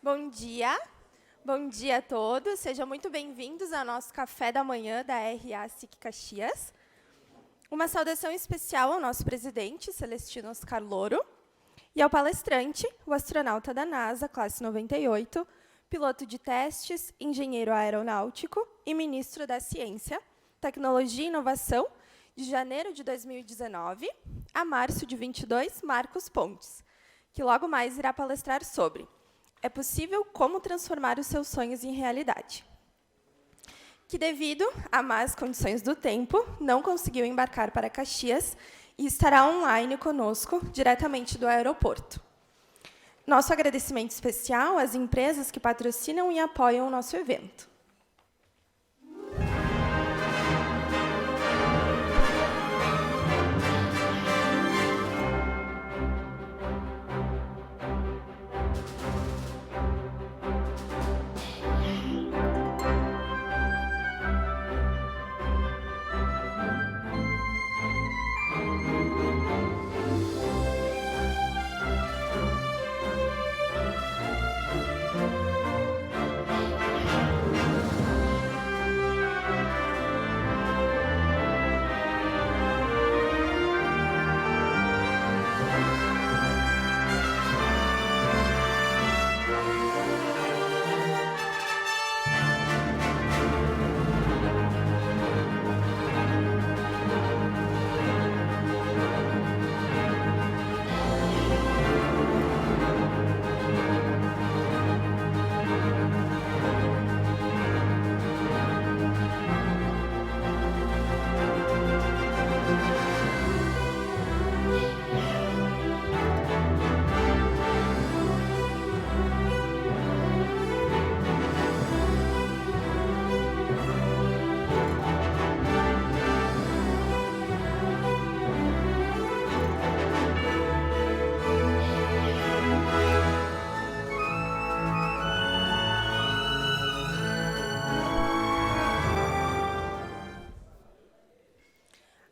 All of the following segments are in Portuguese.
Bom dia. Bom dia a todos. Sejam muito bem-vindos ao nosso café da manhã da RA SIC Caxias. Uma saudação especial ao nosso presidente, Celestino Oscar Louro, e ao palestrante, o astronauta da NASA, classe 98, piloto de testes, engenheiro aeronáutico e ministro da Ciência, Tecnologia e Inovação, de janeiro de 2019 a março de 22, Marcos Pontes, que logo mais irá palestrar sobre "É possível como transformar os seus sonhos em realidade", que, devido a más condições do tempo, não conseguiu embarcar para Caxias e estará online conosco, diretamente do aeroporto. Nosso agradecimento especial às empresas que patrocinam e apoiam o nosso evento.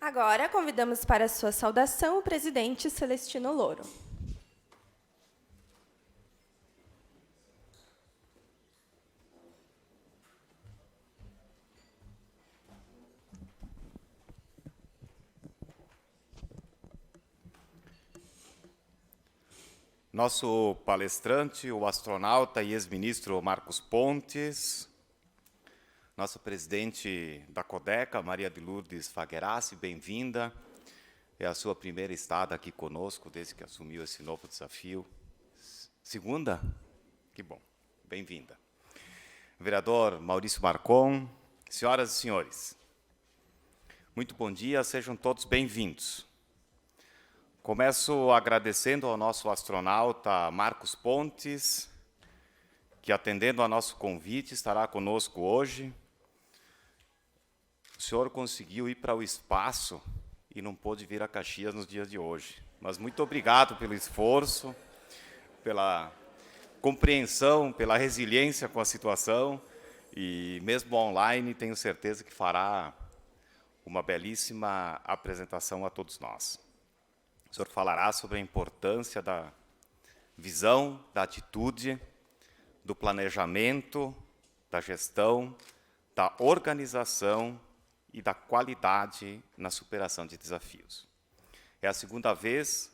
Agora, convidamos para a sua saudação o presidente Celestino Louro. Nosso palestrante, o astronauta e ex-ministro Marcos Pontes, nossa presidente da Codeca, Maria de Lourdes Figueirassi, bem-vinda. É a sua primeira estada aqui conosco, desde que assumiu esse novo desafio. Segunda? Que bom, bem-vinda. Vereador Maurício Marcon, senhoras e senhores, muito bom dia, sejam todos bem-vindos. Começo agradecendo ao nosso astronauta Marcos Pontes, que, atendendo ao nosso convite, estará conosco hoje. O senhor conseguiu ir para o espaço e não pôde vir a Caxias nos dias de hoje. Mas muito obrigado pelo esforço, pela compreensão, pela resiliência com a situação. E mesmo online, tenho certeza que fará uma belíssima apresentação a todos nós. O senhor falará sobre a importância da visão, da atitude, do planejamento, da gestão, da organização e da qualidade na superação de desafios. É a segunda vez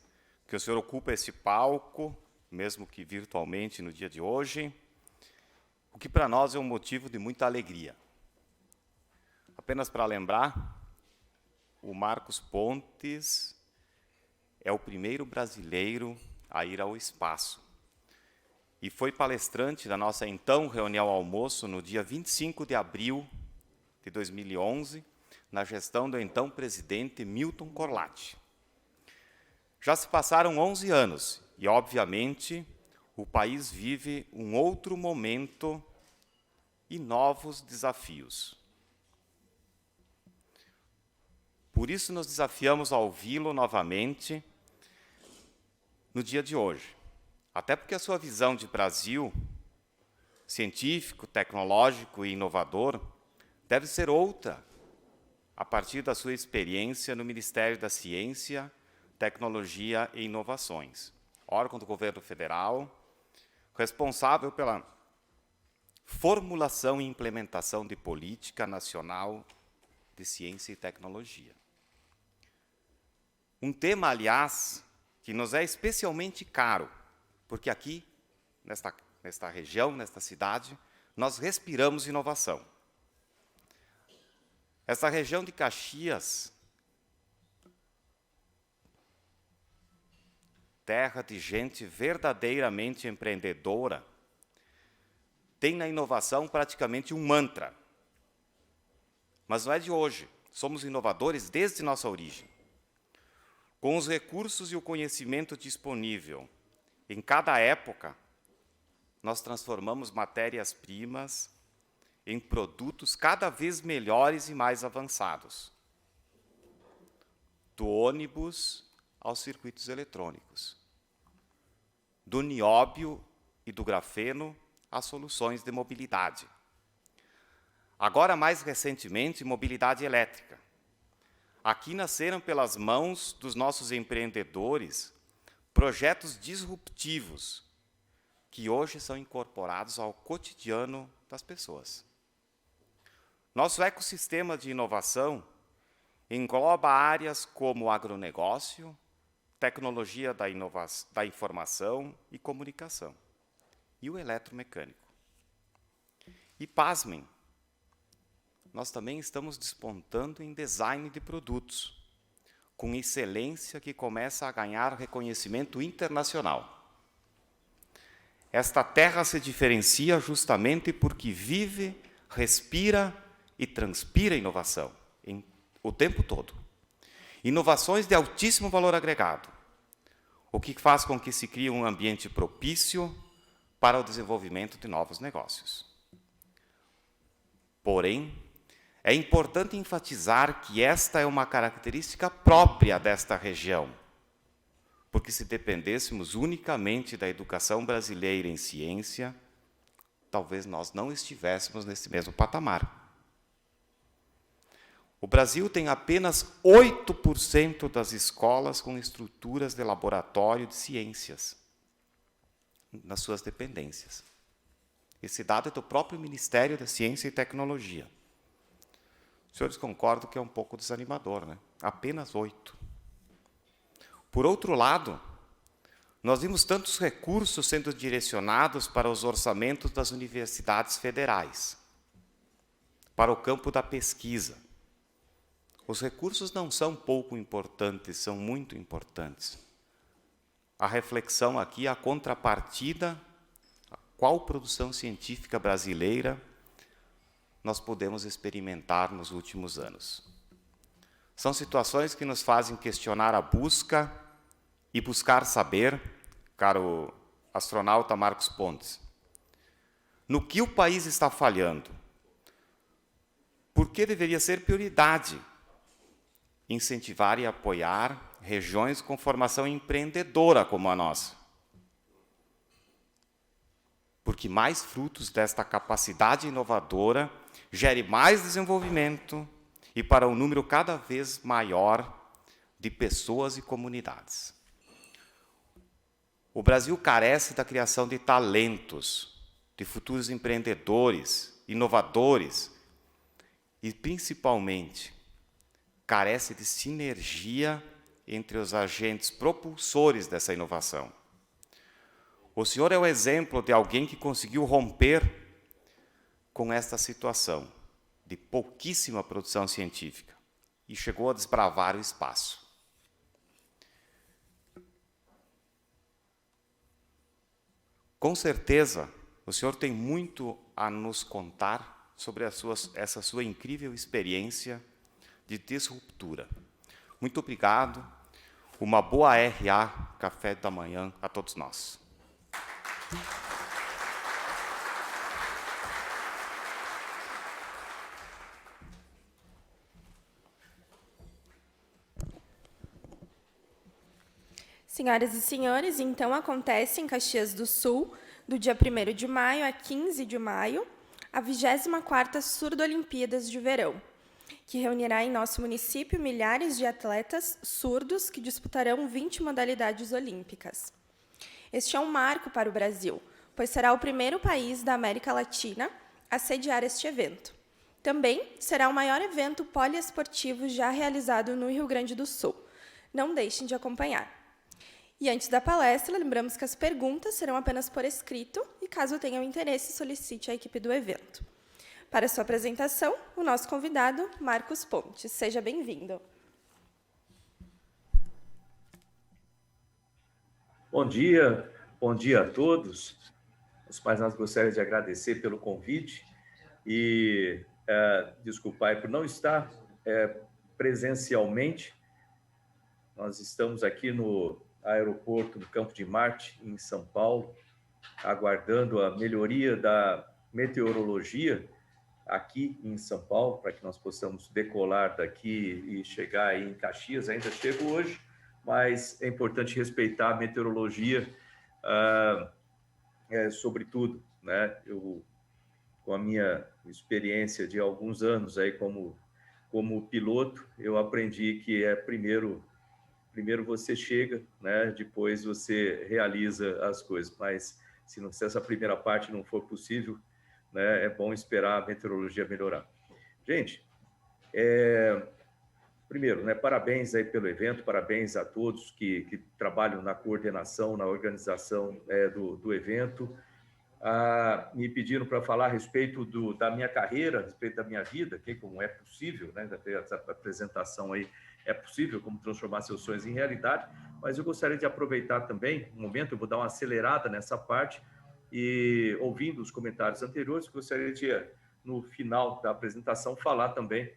que o senhor ocupa esse palco, mesmo que virtualmente no dia de hoje, o que para nós é um motivo de muita alegria. Apenas para lembrar, o Marcos Pontes é o primeiro brasileiro a ir ao espaço e foi palestrante da nossa então reunião ao almoço no dia 25 de abril de 2011, na gestão do então presidente Milton Corlatti. Já se passaram 11 anos e, obviamente, o país vive um outro momento e novos desafios. Por isso, nos desafiamos a ouvi-lo novamente no dia de hoje. Até porque a sua visão de Brasil, científico, tecnológico e inovador, deve ser outra, a partir da sua experiência no Ministério da Ciência, Tecnologia e Inovações, órgão do governo federal, responsável pela formulação e implementação de política nacional de ciência e tecnologia. Um tema, aliás, que nos é especialmente caro, porque aqui, nesta região, nesta cidade, nós respiramos inovação. Essa região de Caxias, terra de gente verdadeiramente empreendedora, tem na inovação praticamente um mantra. Mas não é de hoje, somos inovadores desde nossa origem. Com os recursos e o conhecimento disponível, em cada época, nós transformamos matérias-primas em produtos cada vez melhores e mais avançados. Do ônibus aos circuitos eletrônicos. Do nióbio e do grafeno às soluções de mobilidade. Agora, mais recentemente, mobilidade elétrica. Aqui nasceram pelas mãos dos nossos empreendedores projetos disruptivos que hoje são incorporados ao cotidiano das pessoas. Nosso ecossistema de inovação engloba áreas como agronegócio, tecnologia da informação e comunicação, e o eletromecânico. E, pasmem, nós também estamos despontando em design de produtos, com excelência que começa a ganhar reconhecimento internacional. Esta terra se diferencia justamente porque vive, respira e transpira inovação o tempo todo. Inovações de altíssimo valor agregado, o que faz com que se crie um ambiente propício para o desenvolvimento de novos negócios. Porém, é importante enfatizar que esta é uma característica própria desta região, porque se dependêssemos unicamente da educação brasileira em ciência, talvez nós não estivéssemos nesse mesmo patamar. O Brasil tem apenas 8% das escolas com estruturas de laboratório de ciências nas suas dependências. Esse dado é do próprio Ministério da Ciência e Tecnologia. Os senhores concordam que é um pouco desanimador, né? Apenas 8. Por outro lado, nós vimos tantos recursos sendo direcionados para os orçamentos das universidades federais, para o campo da pesquisa. Os recursos não são pouco importantes, são muito importantes. A reflexão aqui, a contrapartida, qual produção científica brasileira nós podemos experimentar nos últimos anos. São situações que nos fazem questionar a busca e buscar saber, caro astronauta Marcos Pontes, no que o país está falhando? Por que deveria ser prioridade incentivar e apoiar regiões com formação empreendedora como a nossa? Porque mais frutos desta capacidade inovadora gere mais desenvolvimento e para um número cada vez maior de pessoas e comunidades. O Brasil carece da criação de talentos, de futuros empreendedores, inovadores e, principalmente, carece de sinergia entre os agentes propulsores dessa inovação. O senhor é o exemplo de alguém que conseguiu romper com esta situação de pouquíssima produção científica e chegou a desbravar o espaço. Com certeza, o senhor tem muito a nos contar sobre essa sua incrível experiência de disruptura. Muito obrigado. Uma boa RA Café da Manhã a todos nós. Senhoras e senhores, então acontece em Caxias do Sul, do dia 1º de maio a 15 de maio, a 24ª Surdo-Olimpíadas de Verão, que reunirá em nosso município milhares de atletas surdos que disputarão 20 modalidades olímpicas. Este é um marco para o Brasil, pois será o primeiro país da América Latina a sediar este evento. Também será o maior evento poliesportivo já realizado no Rio Grande do Sul. Não deixem de acompanhar. E antes da palestra, lembramos que as perguntas serão apenas por escrito e, caso tenham interesse, solicite a equipe do evento. Para sua apresentação, o nosso convidado, Marcos Pontes. Seja bem-vindo. Bom dia a todos. Mais nada, gostaria de agradecer pelo convite e desculpar por não estar presencialmente. Nós estamos aqui no aeroporto do Campo de Marte, em São Paulo, aguardando a melhoria da meteorologia aqui em São Paulo, para que nós possamos decolar daqui e chegar aí em Caxias. Ainda chego hoje, mas é importante respeitar a meteorologia, sobretudo, né? Eu, com a minha experiência de alguns anos aí como piloto, eu aprendi que primeiro você chega, né? Depois você realiza as coisas. Mas se essa primeira parte não for possível, né, é bom esperar a meteorologia melhorar. Gente, primeiro, né, parabéns aí pelo evento, parabéns a todos que trabalham na coordenação, na organização do evento. Me pediram para falar a respeito da minha carreira, a respeito da minha vida, que como é possível, né, essa apresentação aí, é possível como transformar seus sonhos em realidade, mas eu gostaria de aproveitar também um momento, eu vou dar uma acelerada nessa parte, e ouvindo os comentários anteriores, gostaria de, no final da apresentação, falar também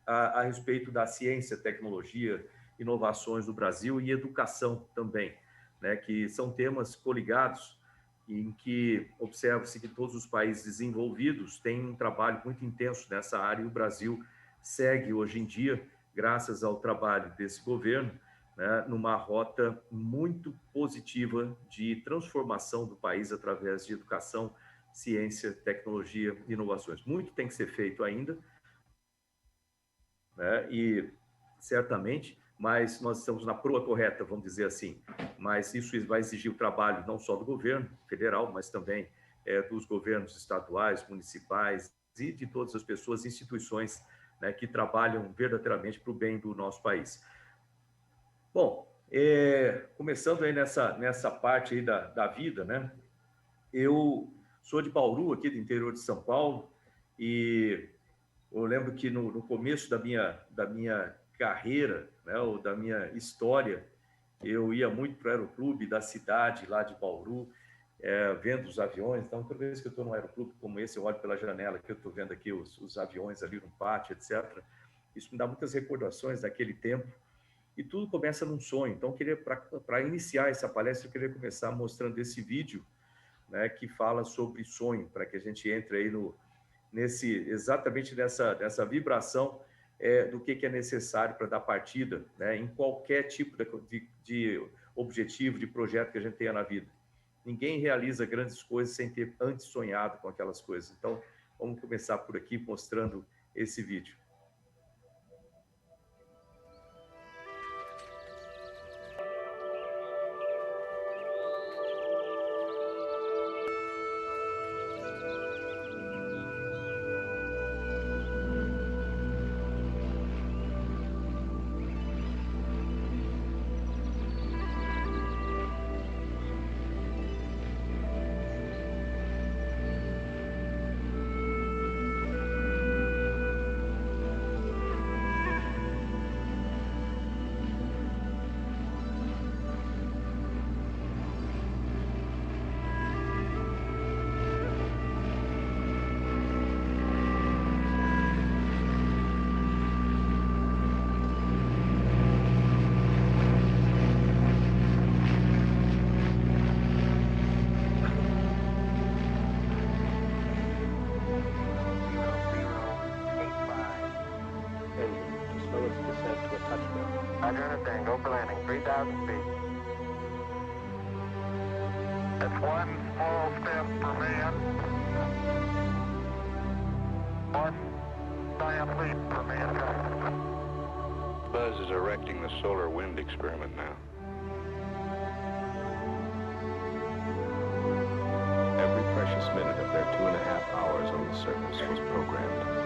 a respeito da ciência, tecnologia, inovações no Brasil e educação também, né, que são temas coligados, em que observa-se que todos os países desenvolvidos têm um trabalho muito intenso nessa área, e o Brasil segue hoje em dia, graças ao trabalho desse governo, né, numa rota muito positiva de transformação do país através de educação, ciência, tecnologia e inovações. Muito tem que ser feito ainda, né, e certamente, mas nós estamos na proa correta, vamos dizer assim. Mas isso vai exigir o trabalho não só do governo federal, mas também dos governos estaduais, municipais e de todas as pessoas, instituições, né, que trabalham verdadeiramente para o bem do nosso país. Bom, começando aí nessa parte aí da vida, né? Eu sou de Bauru, aqui do interior de São Paulo, e eu lembro que no começo da minha carreira, né, ou da minha história, eu ia muito para o aeroclube da cidade, lá de Bauru, vendo os aviões. Então, toda vez que eu estou num aeroclube como esse, eu olho pela janela, que eu estou vendo aqui os aviões ali no pátio, etc. Isso me dá muitas recordações daquele tempo, e tudo começa num sonho. Então, para iniciar essa palestra, eu queria começar mostrando esse vídeo, né, que fala sobre sonho, para que a gente entre aí exatamente nessa vibração do que é necessário para dar partida, né, em qualquer tipo de objetivo, de projeto que a gente tenha na vida. Ninguém realiza grandes coisas sem ter antes sonhado com aquelas coisas. Então, vamos começar por aqui mostrando esse vídeo. Go landing, 3,000 feet. That's one small step for man, one giant leap for mankind. Buzz is erecting the solar wind experiment now. their 2.5 hours on the surface was programmed.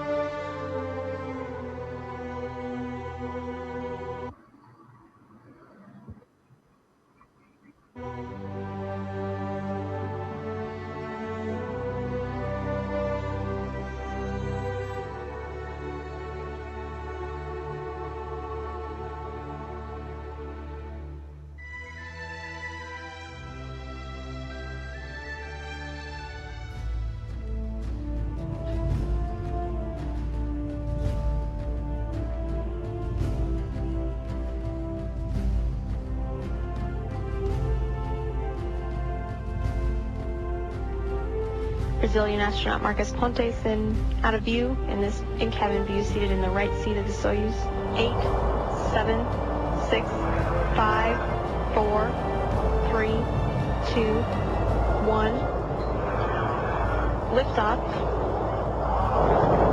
Brazilian astronaut Marcus Pontes out of view in this in-cabin view, seated in the right seat of the Soyuz. 8, 7, 6, 5, 4, 3, 2, 1. Liftoff.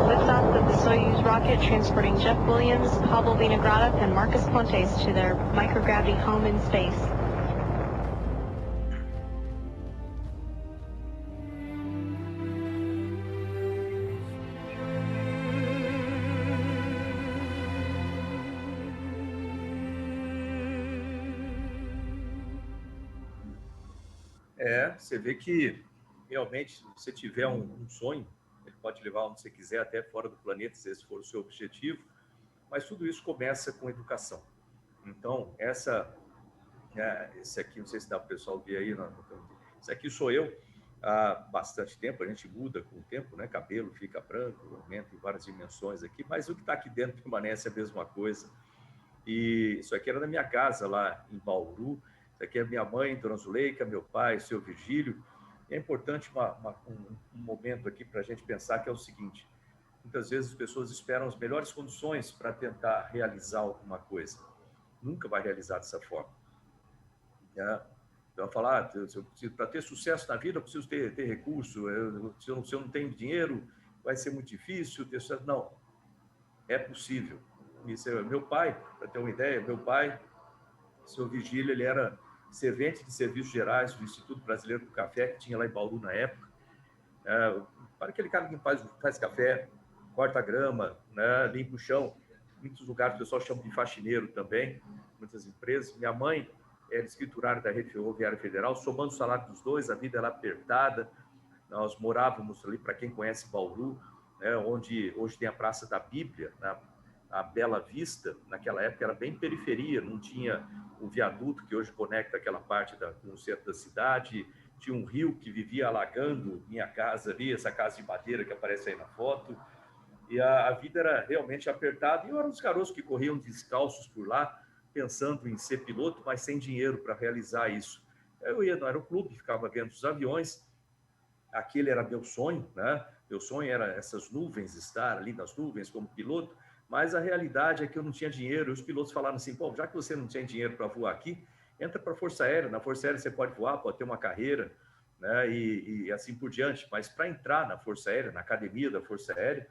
Liftoff of the Soyuz rocket transporting Jeff Williams, Pavel Vinogradov, and Marcus Pontes to their microgravity home in space. Você vê que realmente, se você tiver um sonho, ele pode levar onde você quiser, até fora do planeta, se esse for o seu objetivo, mas tudo isso começa com educação. Então, esse aqui, não sei se dá para o pessoal ver aí, esse aqui sou eu há bastante tempo, a gente muda com o tempo, né? Cabelo fica branco, aumenta em várias dimensões aqui, mas o que está aqui dentro permanece a mesma coisa. E isso aqui era na minha casa, lá em Bauru. Isso aqui é minha mãe, Dona Zuleika, meu pai, seu Virgílio. E é importante um momento aqui para a gente pensar que é o seguinte: muitas vezes as pessoas esperam as melhores condições para tentar realizar alguma coisa. Nunca vai realizar dessa forma. Então, falar, para ter sucesso na vida, eu preciso ter recurso. Se eu não tenho dinheiro, vai ser muito difícil ter sucesso. Não, é possível. Isso é meu pai, para ter uma ideia, meu pai, seu Virgílio, ele era servente de serviços gerais do Instituto Brasileiro do Café, que tinha lá em Bauru na época. Para aquele cara que faz café, corta a grama, né, limpa o chão. Em muitos lugares o pessoal chama de faxineiro também, muitas empresas. Minha mãe era escriturária da Rede Ferroviária Federal, somando o salário dos dois, a vida era apertada. Nós morávamos ali, para quem conhece Bauru, né, onde hoje tem a Praça da Bíblia, a Bela Vista. Naquela época era bem periferia, não tinha o viaduto que hoje conecta aquela parte com o centro da cidade, tinha um rio que vivia alagando minha casa ali, essa casa de madeira que aparece aí na foto, e a vida era realmente apertada, e eu era um dos garotos que corriam descalços por lá, pensando em ser piloto, mas sem dinheiro para realizar isso. Eu ia no aeroclube, ficava vendo os aviões, aquele era meu sonho, né? Meu sonho era essas nuvens, estar ali nas nuvens como piloto, mas a realidade é que eu não tinha dinheiro. E os pilotos falaram assim: pô, já que você não tinha dinheiro para voar aqui, entra para a Força Aérea. Na Força Aérea você pode voar, pode ter uma carreira, né? E assim por diante. Mas para entrar na Força Aérea, na academia da Força Aérea,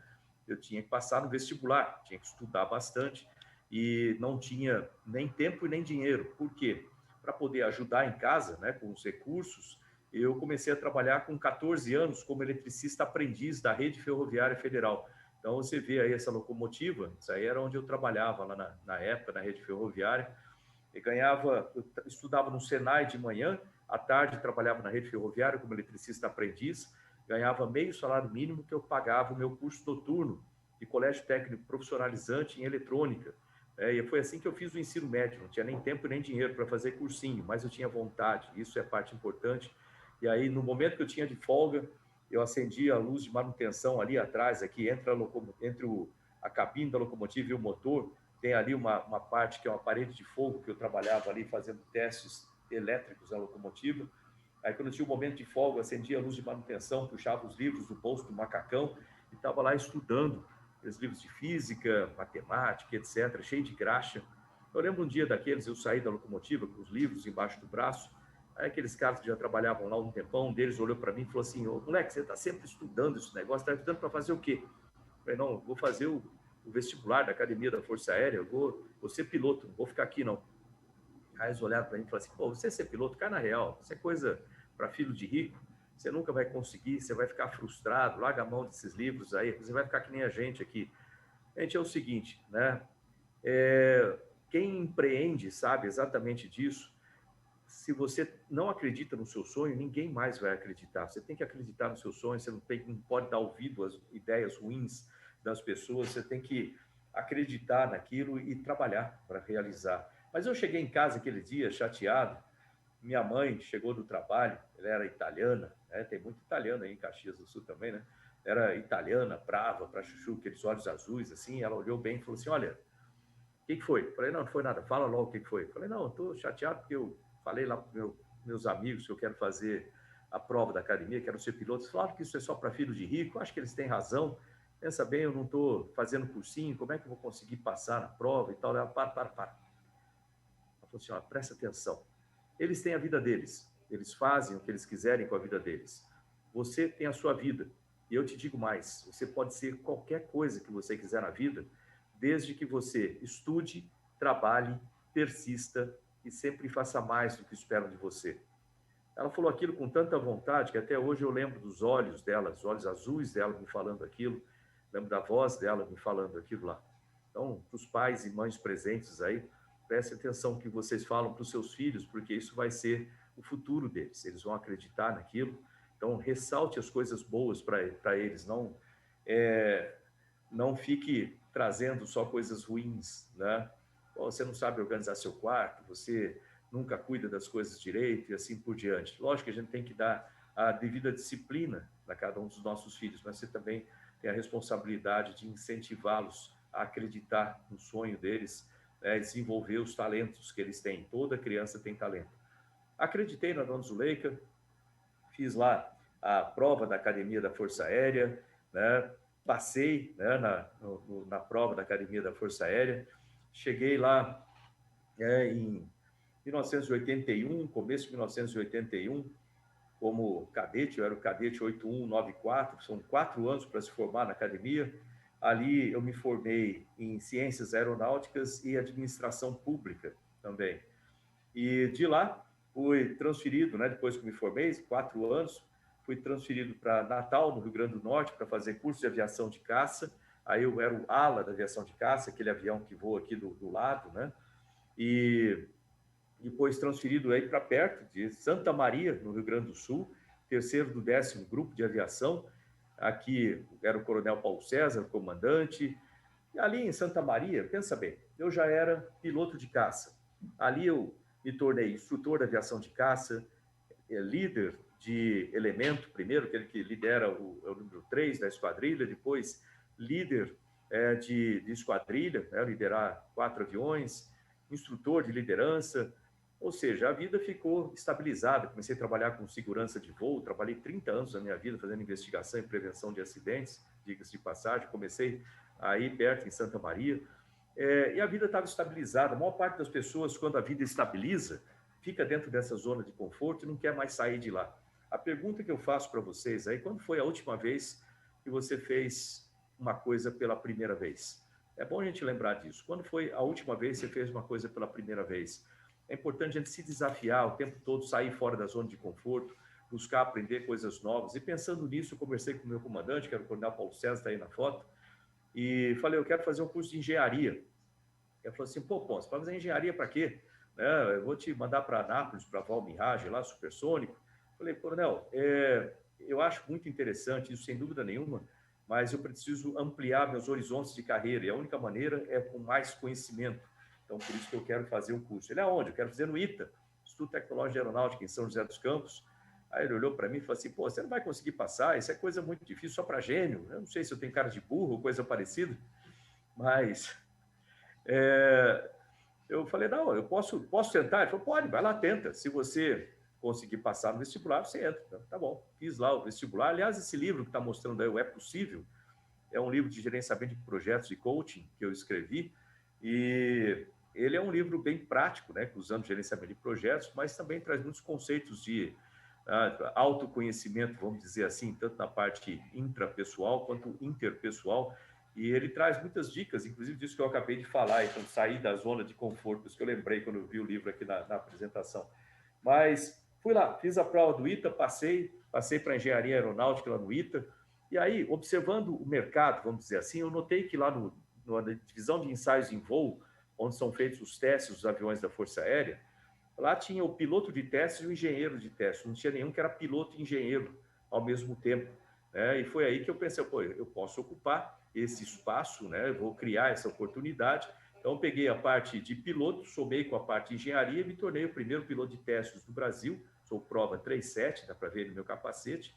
eu tinha que passar no vestibular, tinha que estudar bastante e não tinha nem tempo e nem dinheiro. Por quê? Para poder ajudar em casa, né, com os recursos, eu comecei a trabalhar com 14 anos como eletricista aprendiz da Rede Ferroviária Federal. Então, você vê aí essa locomotiva, isso aí era onde eu trabalhava lá na época, na Rede Ferroviária, e eu estudava no Senai de manhã, à tarde trabalhava na Rede Ferroviária como eletricista aprendiz, ganhava meio salário mínimo que eu pagava o meu curso noturno de colégio técnico profissionalizante em eletrônica. E foi assim que eu fiz o ensino médio, não tinha nem tempo nem dinheiro para fazer cursinho, mas eu tinha vontade, isso é parte importante. E aí, no momento que eu tinha de folga, eu acendia a luz de manutenção ali atrás, aqui entre a cabine da locomotiva e o motor, tem ali uma parte que é uma parede de fogo que eu trabalhava ali fazendo testes elétricos da locomotiva. Aí, quando eu tinha um momento de folga, eu acendia a luz de manutenção, puxava os livros do bolso do macacão e estava lá estudando os livros de física, matemática, etc., cheio de graxa. Eu lembro um dia daqueles, eu saí da locomotiva com os livros embaixo do braço. Aí aqueles caras que já trabalhavam lá um tempão, um deles olhou para mim e falou assim: ô, moleque, você está sempre estudando esse negócio, está estudando para fazer o quê? Eu falei: não, vou fazer o vestibular da Academia da Força Aérea, eu vou ser piloto, não vou ficar aqui não. Aí eles olharam para mim e falaram assim: pô, você ser piloto, cai na real, isso é coisa para filho de rico. você nunca vai conseguir, você vai ficar frustrado, larga a mão desses livros aí, você vai ficar que nem a gente aqui. Gente, é o seguinte, né? Quem empreende sabe exatamente disso. Se você não acredita no seu sonho, ninguém mais vai acreditar. Você tem que acreditar no seu sonho, você não pode dar ouvido às ideias ruins das pessoas, você tem que acreditar naquilo e trabalhar para realizar. Mas eu cheguei em casa aquele dia chateado, minha mãe chegou do trabalho, ela era italiana, né? Tem muito italiano aí em Caxias do Sul também, né? Era italiana, brava, para chuchu, aqueles olhos azuis, assim, ela olhou bem e falou assim, olha, o que foi? Falei, não foi nada, fala logo o que foi. Falei, não, eu estou chateado porque eu falei lá para meus amigos que eu quero fazer a prova da academia, quero ser piloto. Eles falaram que isso é só para filho de rico, acho que eles têm razão. Pensa bem, eu não estou fazendo cursinho, como é que eu vou conseguir passar na prova e tal? Ela, para. Ela falou assim, ó, presta atenção. Eles têm a vida deles, eles fazem o que eles quiserem com a vida deles. Você tem a sua vida. E eu te digo mais, você pode ser qualquer coisa que você quiser na vida, desde que você estude, trabalhe, persista e sempre faça mais do que esperam de você. Ela falou aquilo com tanta vontade que até hoje eu lembro dos olhos dela, os olhos azuis dela me falando aquilo, lembro da voz dela me falando aquilo lá. Então, para os pais e mães presentes aí, prestem atenção no que vocês falam para os seus filhos, porque isso vai ser o futuro deles. Eles vão acreditar naquilo. Então, ressalte as coisas boas para eles. Não fique trazendo só coisas ruins, né? Você não sabe organizar seu quarto, você nunca cuida das coisas direito e assim por diante. Lógico que a gente tem que dar a devida disciplina para cada um dos nossos filhos, mas você também tem a responsabilidade de incentivá-los a acreditar no sonho deles, né? Desenvolver os talentos que eles têm. Toda criança tem talento. Acreditei na Dona Zuleika, fiz lá a prova da Academia da Força Aérea, né? Passei, né, na prova da Academia da Força Aérea, cheguei lá em 1981, começo de 1981, como cadete, eu era o cadete 8194, são 4 anos para se formar na academia. Ali eu me formei em Ciências Aeronáuticas e Administração Pública também. E de lá fui transferido, né, depois que me formei, 4 anos, fui transferido para Natal, no Rio Grande do Norte, para fazer curso de aviação de caça. Aí eu era o ala da aviação de caça, aquele avião que voa aqui do lado, né? E depois transferido aí para perto de Santa Maria, no Rio Grande do Sul, 3º do 10º Grupo de Aviação. Aqui era o Coronel Paulo César, comandante. E ali em Santa Maria, pensa bem, eu já era piloto de caça. Ali eu me tornei instrutor de aviação de caça, líder de elemento, primeiro, aquele que lidera o número 3 da esquadrilha, depois líder de esquadrilha, liderar 4 aviões, instrutor de liderança, ou seja, a vida ficou estabilizada. Comecei a trabalhar com segurança de voo, trabalhei 30 anos da minha vida fazendo investigação e prevenção de acidentes, diga-se de passagem, comecei aí perto, em Santa Maria, e a vida estava estabilizada. A maior parte das pessoas, quando a vida estabiliza, fica dentro dessa zona de conforto e não quer mais sair de lá. A pergunta que eu faço para vocês aí, quando foi a última vez que você fez uma coisa pela primeira vez? É bom a gente lembrar disso. Quando foi a última vez que você fez uma coisa pela primeira vez? É importante a gente se desafiar o tempo todo, sair fora da zona de conforto, buscar aprender coisas novas. E pensando nisso, eu conversei com o meu comandante, que era o Coronel Paulo César, está aí na foto, e falei, eu quero fazer um curso de engenharia. Ele falou assim, pô, Ponce, para fazer engenharia para quê? Eu vou te mandar para Anápolis, para Val Mirage, lá, supersônico. Falei, Coronel, eu acho muito interessante isso, sem dúvida nenhuma, mas eu preciso ampliar meus horizontes de carreira, e a única maneira é com mais conhecimento. Então, por isso que eu quero fazer o curso. Ele, aonde? Eu quero fazer no ITA, Instituto Tecnológico de Aeronáutica, em São José dos Campos. Aí ele olhou para mim e falou assim, pô, você não vai conseguir passar, isso é coisa muito difícil só para gênio. Eu não sei se eu tenho cara de burro ou coisa parecida, mas eu falei, não, eu posso tentar? Ele falou, pode, vai lá, tenta. Se você conseguir passar no vestibular, você entra. Então, tá bom, fiz lá o vestibular. Aliás, esse livro que está mostrando aí, o É Possível, é um livro de gerenciamento de projetos e coaching que eu escrevi, e ele é um livro bem prático, né, usando gerenciamento de projetos, mas também traz muitos conceitos de autoconhecimento, vamos dizer assim, tanto na parte intrapessoal quanto interpessoal, e ele traz muitas dicas, inclusive disso que eu acabei de falar, então sair da zona de conforto, isso que eu lembrei quando eu vi o livro aqui na apresentação. Mas fui lá, fiz a prova do ITA, passei para a engenharia aeronáutica lá no ITA, e aí, observando o mercado, vamos dizer assim, eu notei que lá na divisão de ensaios em voo, onde são feitos os testes dos aviões da Força Aérea, lá tinha o piloto de testes e o engenheiro de testes, não tinha nenhum que era piloto e engenheiro ao mesmo tempo, né? E foi aí que eu pensei, pô, eu posso ocupar esse espaço, né? Eu vou criar essa oportunidade. Então, eu peguei a parte de piloto, somei com a parte de engenharia e me tornei o primeiro piloto de testes do Brasil, sou prova 37, dá para ver no meu capacete,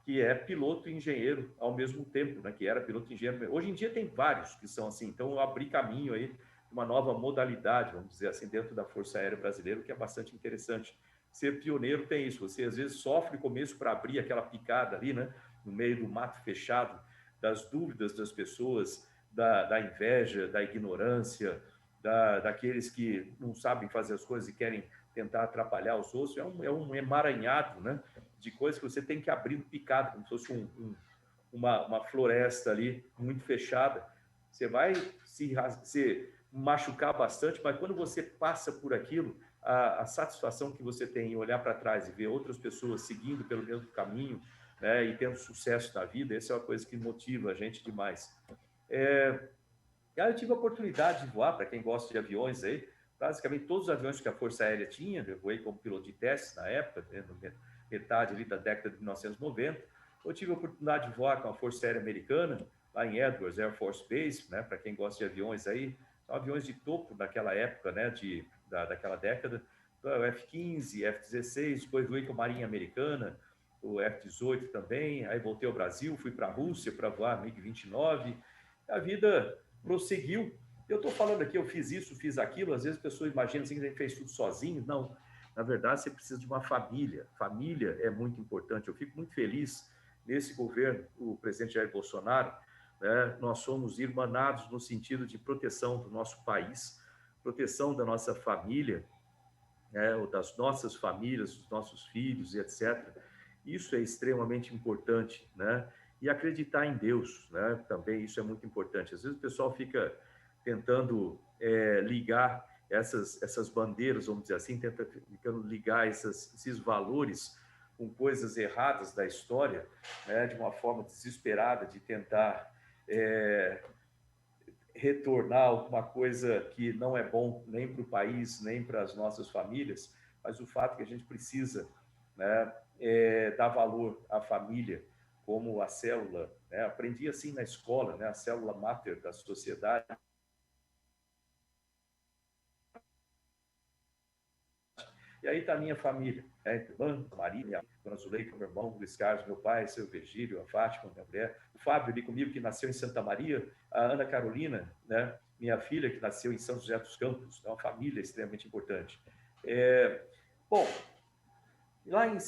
que é piloto e engenheiro ao mesmo tempo, né? Que era piloto e engenheiro. Hoje em dia tem vários que são assim, então eu abri caminho aí, uma nova modalidade, vamos dizer assim, dentro da Força Aérea Brasileira, que é bastante interessante. Ser pioneiro tem isso, você às vezes sofre começo para abrir aquela picada ali, né? No meio do mato fechado, das dúvidas das pessoas, da inveja, da ignorância, daqueles que não sabem fazer as coisas e querem tentar atrapalhar os outros. É um emaranhado, né? De coisas que você tem que abrir no picado, como se fosse uma floresta ali muito fechada. Você vai se machucar bastante, mas quando você passa por aquilo, a satisfação que você tem em olhar para trás e ver outras pessoas seguindo pelo mesmo caminho, né, e tendo sucesso na vida, essa é uma coisa que motiva a gente demais. Eu tive a oportunidade de voar, para quem gosta de aviões aí, basicamente todos os aviões que a Força Aérea tinha, eu voei como piloto de testes na época, metade ali da década de 1990. Eu tive a oportunidade de voar com a Força Aérea Americana, lá em Edwards Air Force Base, né, para quem gosta de aviões aí, são aviões de topo daquela época, né, daquela década, o F-15, F-16, depois voei com a Marinha Americana, o F-18 também, aí voltei ao Brasil, fui para a Rússia para voar MiG-29, a vida prosseguiu. Eu estou falando aqui, eu fiz isso, fiz aquilo, às vezes as pessoas imaginam assim que a gente fez tudo sozinho, não. Na verdade, você precisa de uma família. Família é muito importante. Eu fico muito feliz nesse governo, o presidente Jair Bolsonaro, né? Nós somos irmanados no sentido de proteção do nosso país, proteção da nossa família, né? Ou das nossas famílias, dos nossos filhos e etc. Isso é extremamente importante, né? E acreditar em Deus, né? Também isso é muito importante. Às vezes o pessoal fica tentando ligar essas bandeiras, vamos dizer assim, tentando ligar esses valores com coisas erradas da história, né? De uma forma desesperada de tentar retornar alguma coisa que não é bom nem para o país, nem para as nossas famílias, mas o fato é que a gente precisa, né, dar valor à família como a célula, né? Aprendi assim na escola, né? A célula máter da sociedade. E aí está a minha família, né? Maria, Dona Zuleika, meu irmão, Luiz Carlos, meu pai, seu Virgílio, a Fátima, minha mulher, o Fábio ali comigo, que nasceu em Santa Maria, a Ana Carolina, né? Minha filha, que nasceu em São José dos Campos, é uma família extremamente importante. Bom, lá em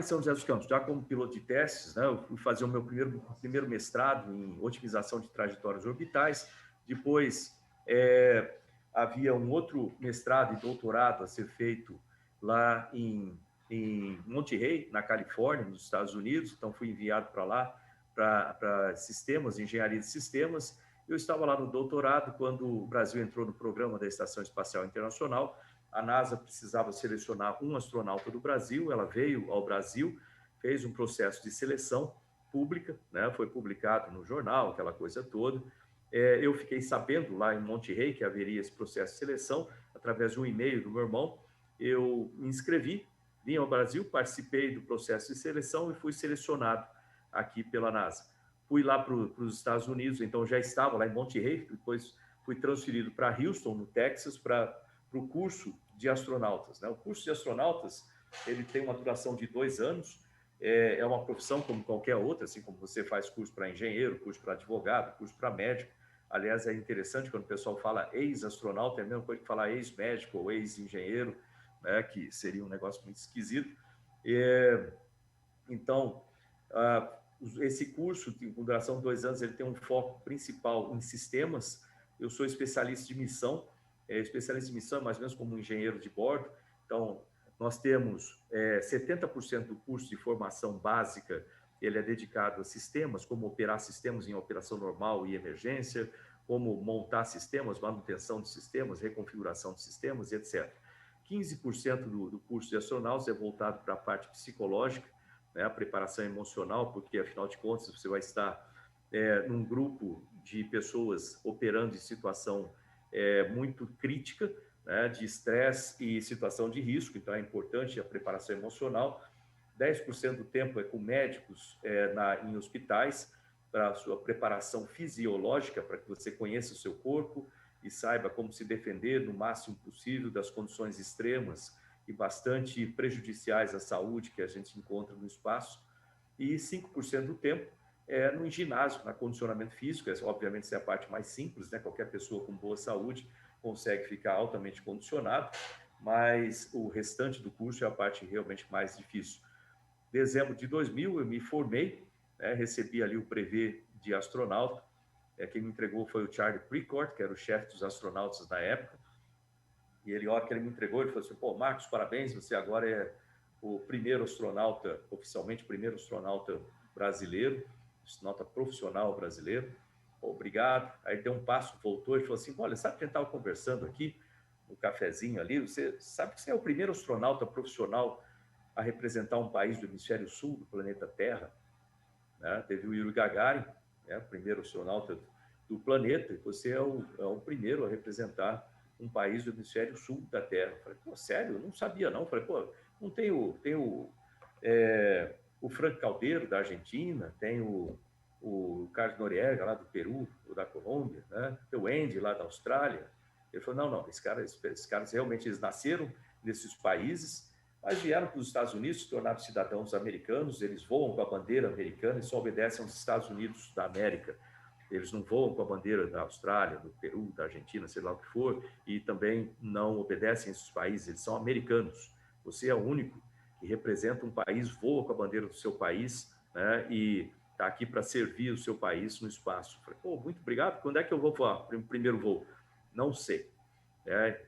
São José dos Campos, já como piloto de testes, né? Eu fui fazer o meu primeiro mestrado em otimização de trajetórias orbitais, depois havia um outro mestrado e doutorado a ser feito lá em Monterey, na Califórnia, nos Estados Unidos. Então, fui enviado para lá, para sistemas, engenharia de sistemas. Eu estava lá no doutorado quando o Brasil entrou no programa da Estação Espacial Internacional. A NASA precisava selecionar um astronauta do Brasil, ela veio ao Brasil, fez um processo de seleção pública, né? Foi publicado no jornal, aquela coisa toda. Eu fiquei sabendo lá em Monterey que haveria esse processo de seleção, através de um e-mail do meu irmão. Eu me inscrevi, vim ao Brasil, participei do processo de seleção e fui selecionado aqui pela NASA. Fui lá para os Estados Unidos, então já estava lá em Monterey, depois fui transferido para Houston, no Texas, para o curso de astronautas, né? O curso de astronautas, ele tem uma duração de 2 anos, é uma profissão como qualquer outra, assim como você faz curso para engenheiro, curso para advogado, curso para médico. Aliás, é interessante quando o pessoal fala ex-astronauta, é a mesma coisa que falar ex-médico ou ex-engenheiro, né, que seria um negócio muito esquisito. Então, esse curso, com duração de 2 anos, ele tem um foco principal em sistemas. Eu sou especialista de missão. Especialista de missão é mais ou menos como um engenheiro de bordo. Então, nós temos 70% do curso de formação básica, ele é dedicado a sistemas, como operar sistemas em operação normal e emergência, como montar sistemas, manutenção de sistemas, reconfiguração de sistemas, etc. 15% do curso de astronautas é voltado para a parte psicológica, né, a preparação emocional, porque, afinal de contas, você vai estar num grupo de pessoas operando em situação muito crítica, né, de estresse e situação de risco, então é importante a preparação emocional. 10% do tempo é com médicos em hospitais, para a sua preparação fisiológica, para que você conheça o seu corpo e saiba como se defender no máximo possível das condições extremas e bastante prejudiciais à saúde que a gente encontra no espaço. E 5% do tempo no ginásio, na condicionamento físico. Obviamente, essa é a parte mais simples, né? Qualquer pessoa com boa saúde consegue ficar altamente condicionado, mas o restante do curso é a parte realmente mais difícil. Em dezembro de 2000, eu me formei, né? Recebi ali o brevet de astronauta. Quem me entregou foi o Charlie Precourt, que era o chefe dos astronautas na época. E ele, que ele me entregou, ele falou assim: pô, Marcos, parabéns, você agora é o primeiro astronauta, oficialmente, primeiro astronauta brasileiro, astronauta profissional brasileiro. Obrigado. Aí deu um passo, voltou e falou assim: olha, sabe que a gente estava conversando aqui no cafezinho ali? Você sabe que você é o primeiro astronauta profissional a representar um país do hemisfério sul do planeta Terra, né? Teve o Yuri Gagarin, né, o primeiro astronauta do planeta, e você é o primeiro a representar um país do hemisfério sul da Terra. Eu falei: pô, sério? Eu não sabia, não. Eu falei: pô, não tem o Frank Caldeiro, da Argentina, tem o Carlos Noriega, lá do Peru, ou da Colômbia, né? Tem o Andy, lá da Austrália. Ele falou: não, esses caras realmente eles nasceram nesses países, mas vieram para os Estados Unidos, se tornaram cidadãos americanos, eles voam com a bandeira americana e só obedecem aos Estados Unidos da América. Eles não voam com a bandeira da Austrália, do Peru, da Argentina, sei lá o que for, e também não obedecem a esses países, eles são americanos. Você é o único que representa um país, voa com a bandeira do seu país, né, e está aqui para servir o seu país no espaço. Falei: pô, muito obrigado. Quando é que eu vou voar? Primeiro voo? Não sei.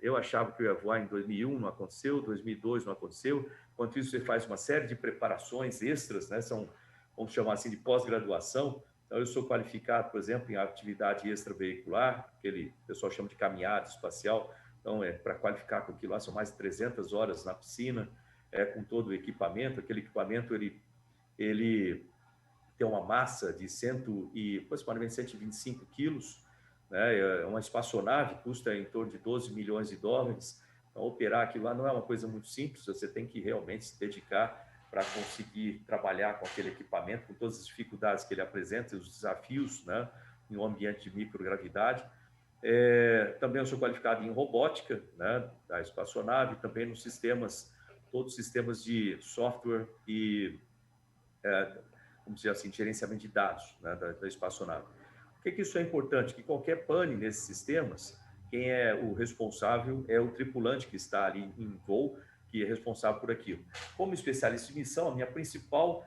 Eu achava que eu ia voar em 2001, não aconteceu, 2002 não aconteceu. Enquanto isso, você faz uma série de preparações extras, né? São, vamos chamar assim, de pós-graduação. Então, eu sou qualificado, por exemplo, em atividade extraveicular, que o pessoal chama de caminhada espacial. Então, para qualificar com aquilo lá, são mais de 300 horas na piscina, com todo o equipamento. Aquele equipamento, ele tem uma massa de aproximadamente 125 quilos, né? É uma espaçonave, custa em torno de 12 milhões de dólares. Então, operar aquilo lá não é uma coisa muito simples, você tem que realmente se dedicar para conseguir trabalhar com aquele equipamento, com todas as dificuldades que ele apresenta, os desafios, né, em um ambiente de microgravidade. Também eu sou qualificado em robótica, né, da espaçonave, também nos sistemas, todos os sistemas de software e, vamos dizer assim, gerenciamento de dados, né, da espaçonave. Por que isso é importante? Que qualquer pane nesses sistemas, quem é o responsável é o tripulante que está ali em voo, que é responsável por aquilo. Como especialista em missão, a minha principal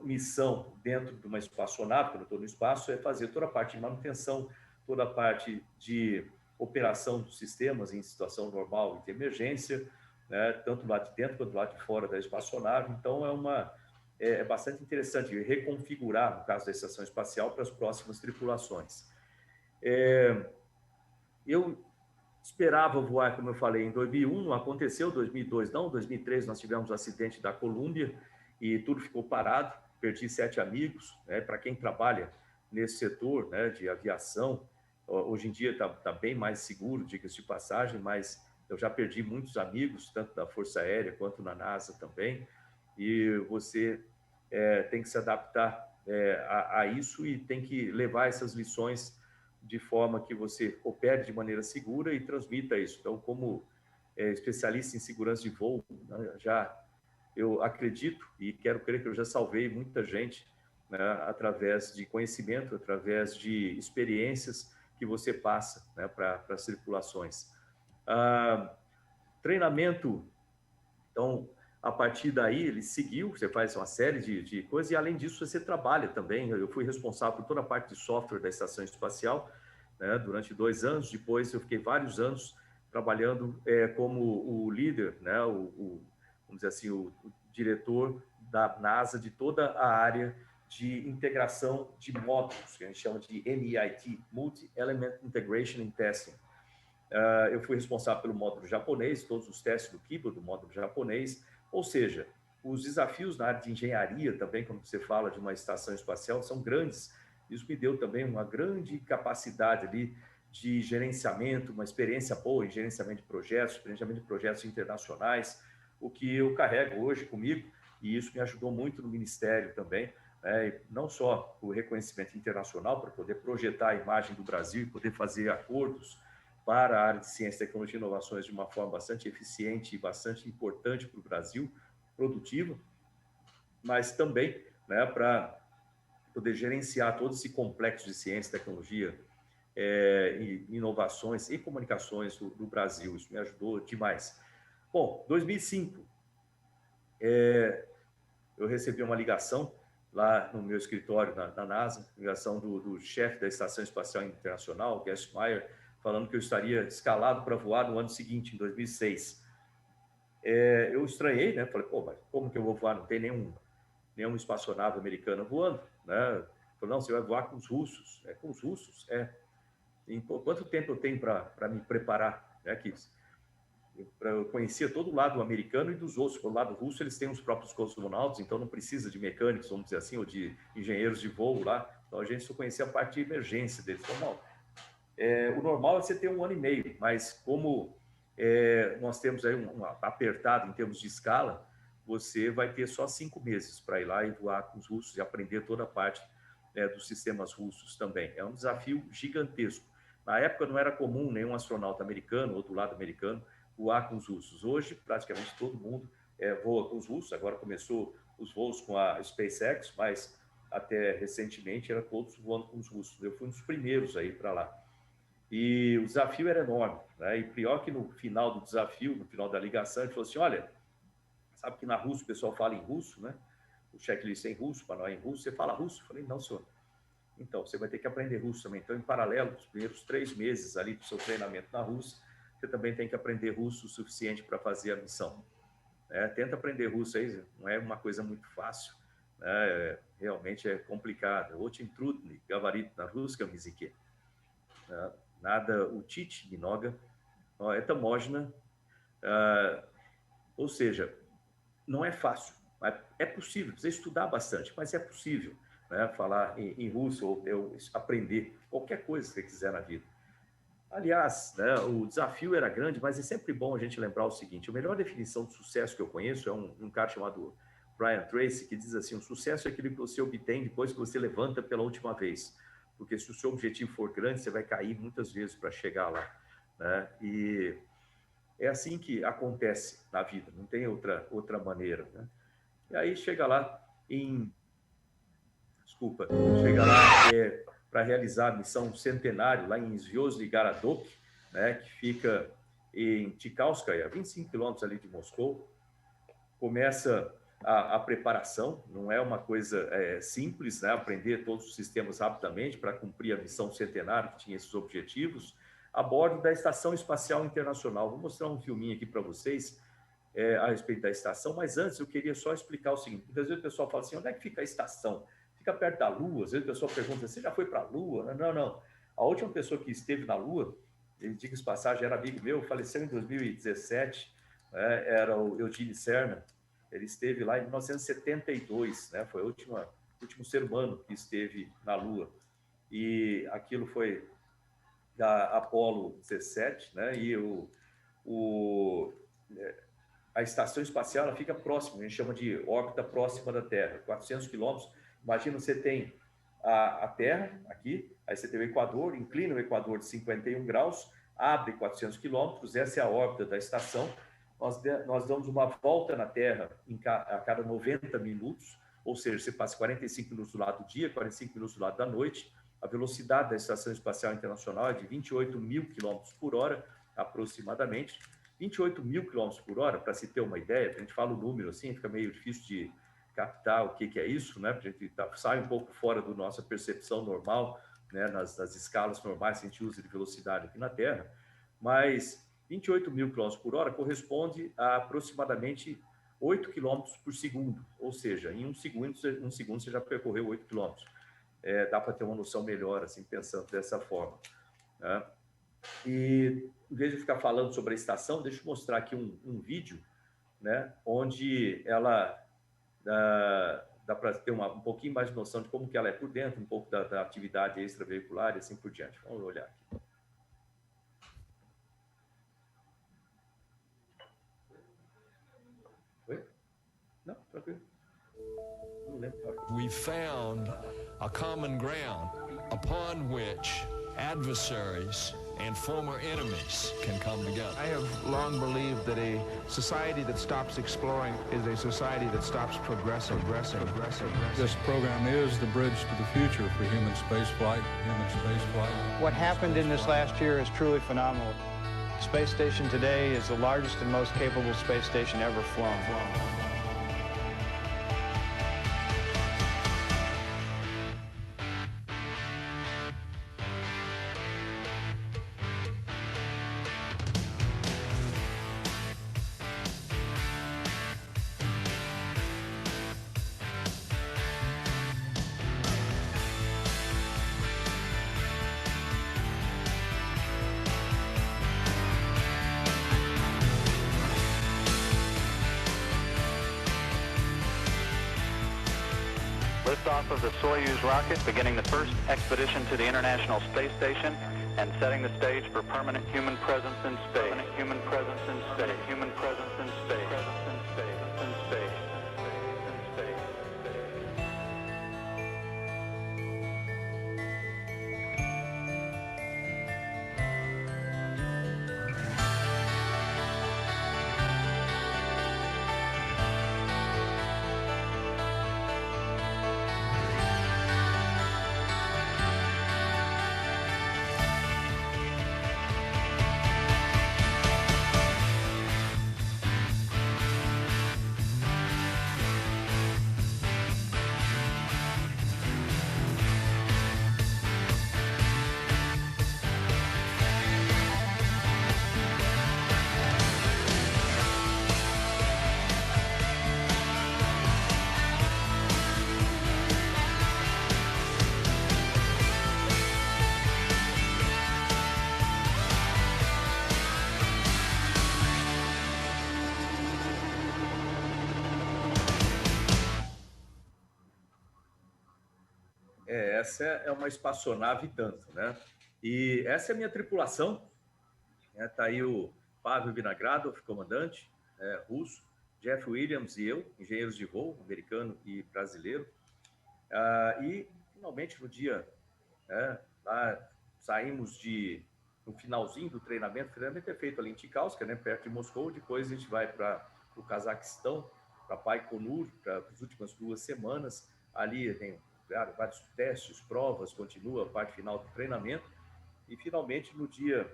missão dentro de uma espaçonave, quando eu estou no espaço, é fazer toda a parte de manutenção, toda a parte de operação dos sistemas em situação normal e de emergência, né, tanto do lado de dentro quanto do lado de fora da espaçonave. Então, é bastante interessante reconfigurar, no caso da estação espacial, para as próximas tripulações. Eu esperava voar, como eu falei, em 2001, não aconteceu, 2002 não, 2003 nós tivemos o acidente da Colômbia e tudo ficou parado, perdi 7 amigos, né? Para quem trabalha nesse setor, né, de aviação, hoje em dia está bem mais seguro, diga-se de passagem, mas eu já perdi muitos amigos, tanto da Força Aérea quanto na NASA também, e você tem que se adaptar a isso e tem que levar essas lições de forma que você opere de maneira segura e transmita isso. Então, como especialista em segurança de voo, né, eu acredito e quero crer que eu já salvei muita gente, né, através de conhecimento, através de experiências que você passa, né, para as tripulações. Treinamento, então, a partir daí, ele seguiu, você faz uma série de coisas, e além disso, você trabalha também. Eu fui responsável por toda a parte de software da Estação Espacial, né, durante 2 anos. Depois, eu fiquei vários anos trabalhando como o líder, né, vamos dizer assim, o diretor da NASA de toda a área de integração de módulos, que a gente chama de MIT, Multi-Element Integration and Testing. Eu fui responsável pelo módulo japonês, todos os testes do Kibo, do módulo japonês, ou seja, os desafios na área de engenharia também, quando você fala de uma estação espacial, são grandes. Isso me deu também uma grande capacidade ali de gerenciamento, uma experiência boa em gerenciamento de projetos internacionais, o que eu carrego hoje comigo, e isso me ajudou muito no Ministério também, né? Não só o reconhecimento internacional, para poder projetar a imagem do Brasil e poder fazer acordos para a área de ciência, tecnologia e inovações de uma forma bastante eficiente e bastante importante para o Brasil, produtiva, mas também, né, para poder gerenciar todo esse complexo de ciência, tecnologia, e inovações e comunicações do Brasil. Isso me ajudou demais. Bom, 2005, eu recebi uma ligação lá no meu escritório na NASA, ligação do chefe da Estação Espacial Internacional, Gess Meyer, falando que eu estaria escalado para voar no ano seguinte, em 2006. Eu estranhei, né? Falei, pô, mas como que eu vou voar? Não tem nenhuma espaçonave americana voando, né? Falei, não, você vai voar com os russos. Com os russos? Quanto tempo eu tenho para me preparar? Eu conhecia todo o lado americano e dos outros. Pelo lado russo, eles têm os próprios cosmonautas, então não precisa de mecânicos, vamos dizer assim, ou de engenheiros de voo lá. Então a gente só conhecia a parte de emergência deles. Então, o normal é você ter 1 ano e meio, mas como nós temos aí um apertado em termos de escala, você vai ter só 5 meses para ir lá e voar com os russos e aprender toda a parte dos sistemas russos também. É um desafio gigantesco. Na época não era comum nenhum astronauta americano ou do lado americano voar com os russos. Hoje, praticamente todo mundo voa com os russos. Agora começou os voos com a SpaceX, mas até recentemente era todos voando com os russos. Eu fui um dos primeiros a ir para lá. E o desafio era enorme, né? E pior que no final do desafio, no final da ligação, ele falou assim, olha, sabe que na Rússia o pessoal fala em russo, né? O checklist é em russo, para nós é em russo. Você fala russo? Eu falei, não, senhor. Então, você vai ter que aprender russo também. Então, em paralelo, os primeiros 3 meses ali do seu treinamento na Rússia, você também tem que aprender russo o suficiente para fazer a missão. Tenta aprender russo aí, não é uma coisa muito fácil, né? Realmente é complicado. Очень трудный говорить на русском языке. Nada учить немного, это можно. Ou seja, não é fácil, mas é possível. Precisa estudar bastante, mas é possível, né? Falar em russo ou aprender qualquer coisa que você quiser na vida. Aliás, né, o desafio era grande, mas é sempre bom a gente lembrar o seguinte: a melhor definição de sucesso que eu conheço é um cara chamado Brian Tracy, que diz assim: o sucesso é aquilo que você obtém depois que você levanta pela última vez. Porque se o seu objetivo for grande, você vai cair muitas vezes para chegar lá, né? E é assim que acontece na vida, não tem outra maneira, né? E aí chega lá para realizar a missão Centenário lá em Zvezda Garadok, né, que fica em Tikhalskaya, 25 quilômetros ali de Moscou. Começa a preparação, não é uma coisa simples, né, aprender todos os sistemas rapidamente para cumprir a missão Centenário, que tinha esses objetivos, a bordo da Estação Espacial Internacional. Vou mostrar um filminho aqui para vocês a respeito da estação, mas antes eu queria só explicar o seguinte: muitas vezes o pessoal fala assim, onde é que fica a estação? Fica perto da Lua. Às vezes o pessoal pergunta, você já foi para a Lua? Não. A última pessoa que esteve na Lua, ele, diga-se passagem, era amigo meu, faleceu em 2017, era o Eugene Cernan. Ele esteve lá em 1972, né? Foi o último ser humano que esteve na Lua. E aquilo foi da Apollo 17, né? E a estação espacial ela fica próxima, a gente chama de órbita próxima da Terra, 400 quilômetros. Imagina, você tem a Terra aqui, aí você tem o Equador, inclina o Equador de 51 graus, abre 400 quilômetros, essa é a órbita da estação. Nós damos uma volta na Terra a cada 90 minutos, ou seja, você passa 45 minutos do lado do dia, 45 minutos do lado da noite. A velocidade da Estação Espacial Internacional é de 28 mil quilômetros por hora, aproximadamente. 28 mil quilômetros por hora, para se ter uma ideia, a gente fala o número assim, fica meio difícil de captar o que é isso, né? A gente sai um pouco fora da nossa percepção normal, né? nas escalas normais que a gente usa de velocidade aqui na Terra, mas 28 mil quilômetros por hora corresponde a aproximadamente 8 quilômetros por segundo, ou seja, em um segundo você já percorreu 8 quilômetros. Dá para ter uma noção melhor, assim, pensando dessa forma, né? E, em vez de ficar falando sobre a estação, deixa eu mostrar aqui um vídeo, né, onde ela dá para ter um pouquinho mais de noção de como que ela é por dentro, um pouco da atividade extraveicular e assim por diante. Vamos olhar aqui. Oi? Não, tranquilo. Não lembro. We found a common ground upon which adversaries and former enemies can come together. I have long believed that a society that stops exploring is a society that stops progressing. This program is the bridge to the future for human spaceflight. What happened in this last year is truly phenomenal. The space station today is the largest and most capable space station ever flown. Liftoff of the Soyuz rocket, beginning the first expedition to the International Space Station and setting the stage for permanent human presence in space. Permanent human presence in space. Human presence in space. Presence in space. In space. In space. Essa é uma espaçonave tanto, né? E essa é a minha tripulação. Tá aí o Pavel Vinogradov, comandante russo, Jeff Williams e eu, engenheiros de voo, americano e brasileiro. E, finalmente, no dia, lá saímos no finalzinho do treinamento. O treinamento é feito ali em Tikhanovsk, né, perto de Moscou. Depois a gente vai para o Cazaquistão, para Baikonur, para as últimas 2 semanas. Ali tem vários testes, provas, continua a parte final do treinamento. E, finalmente, no dia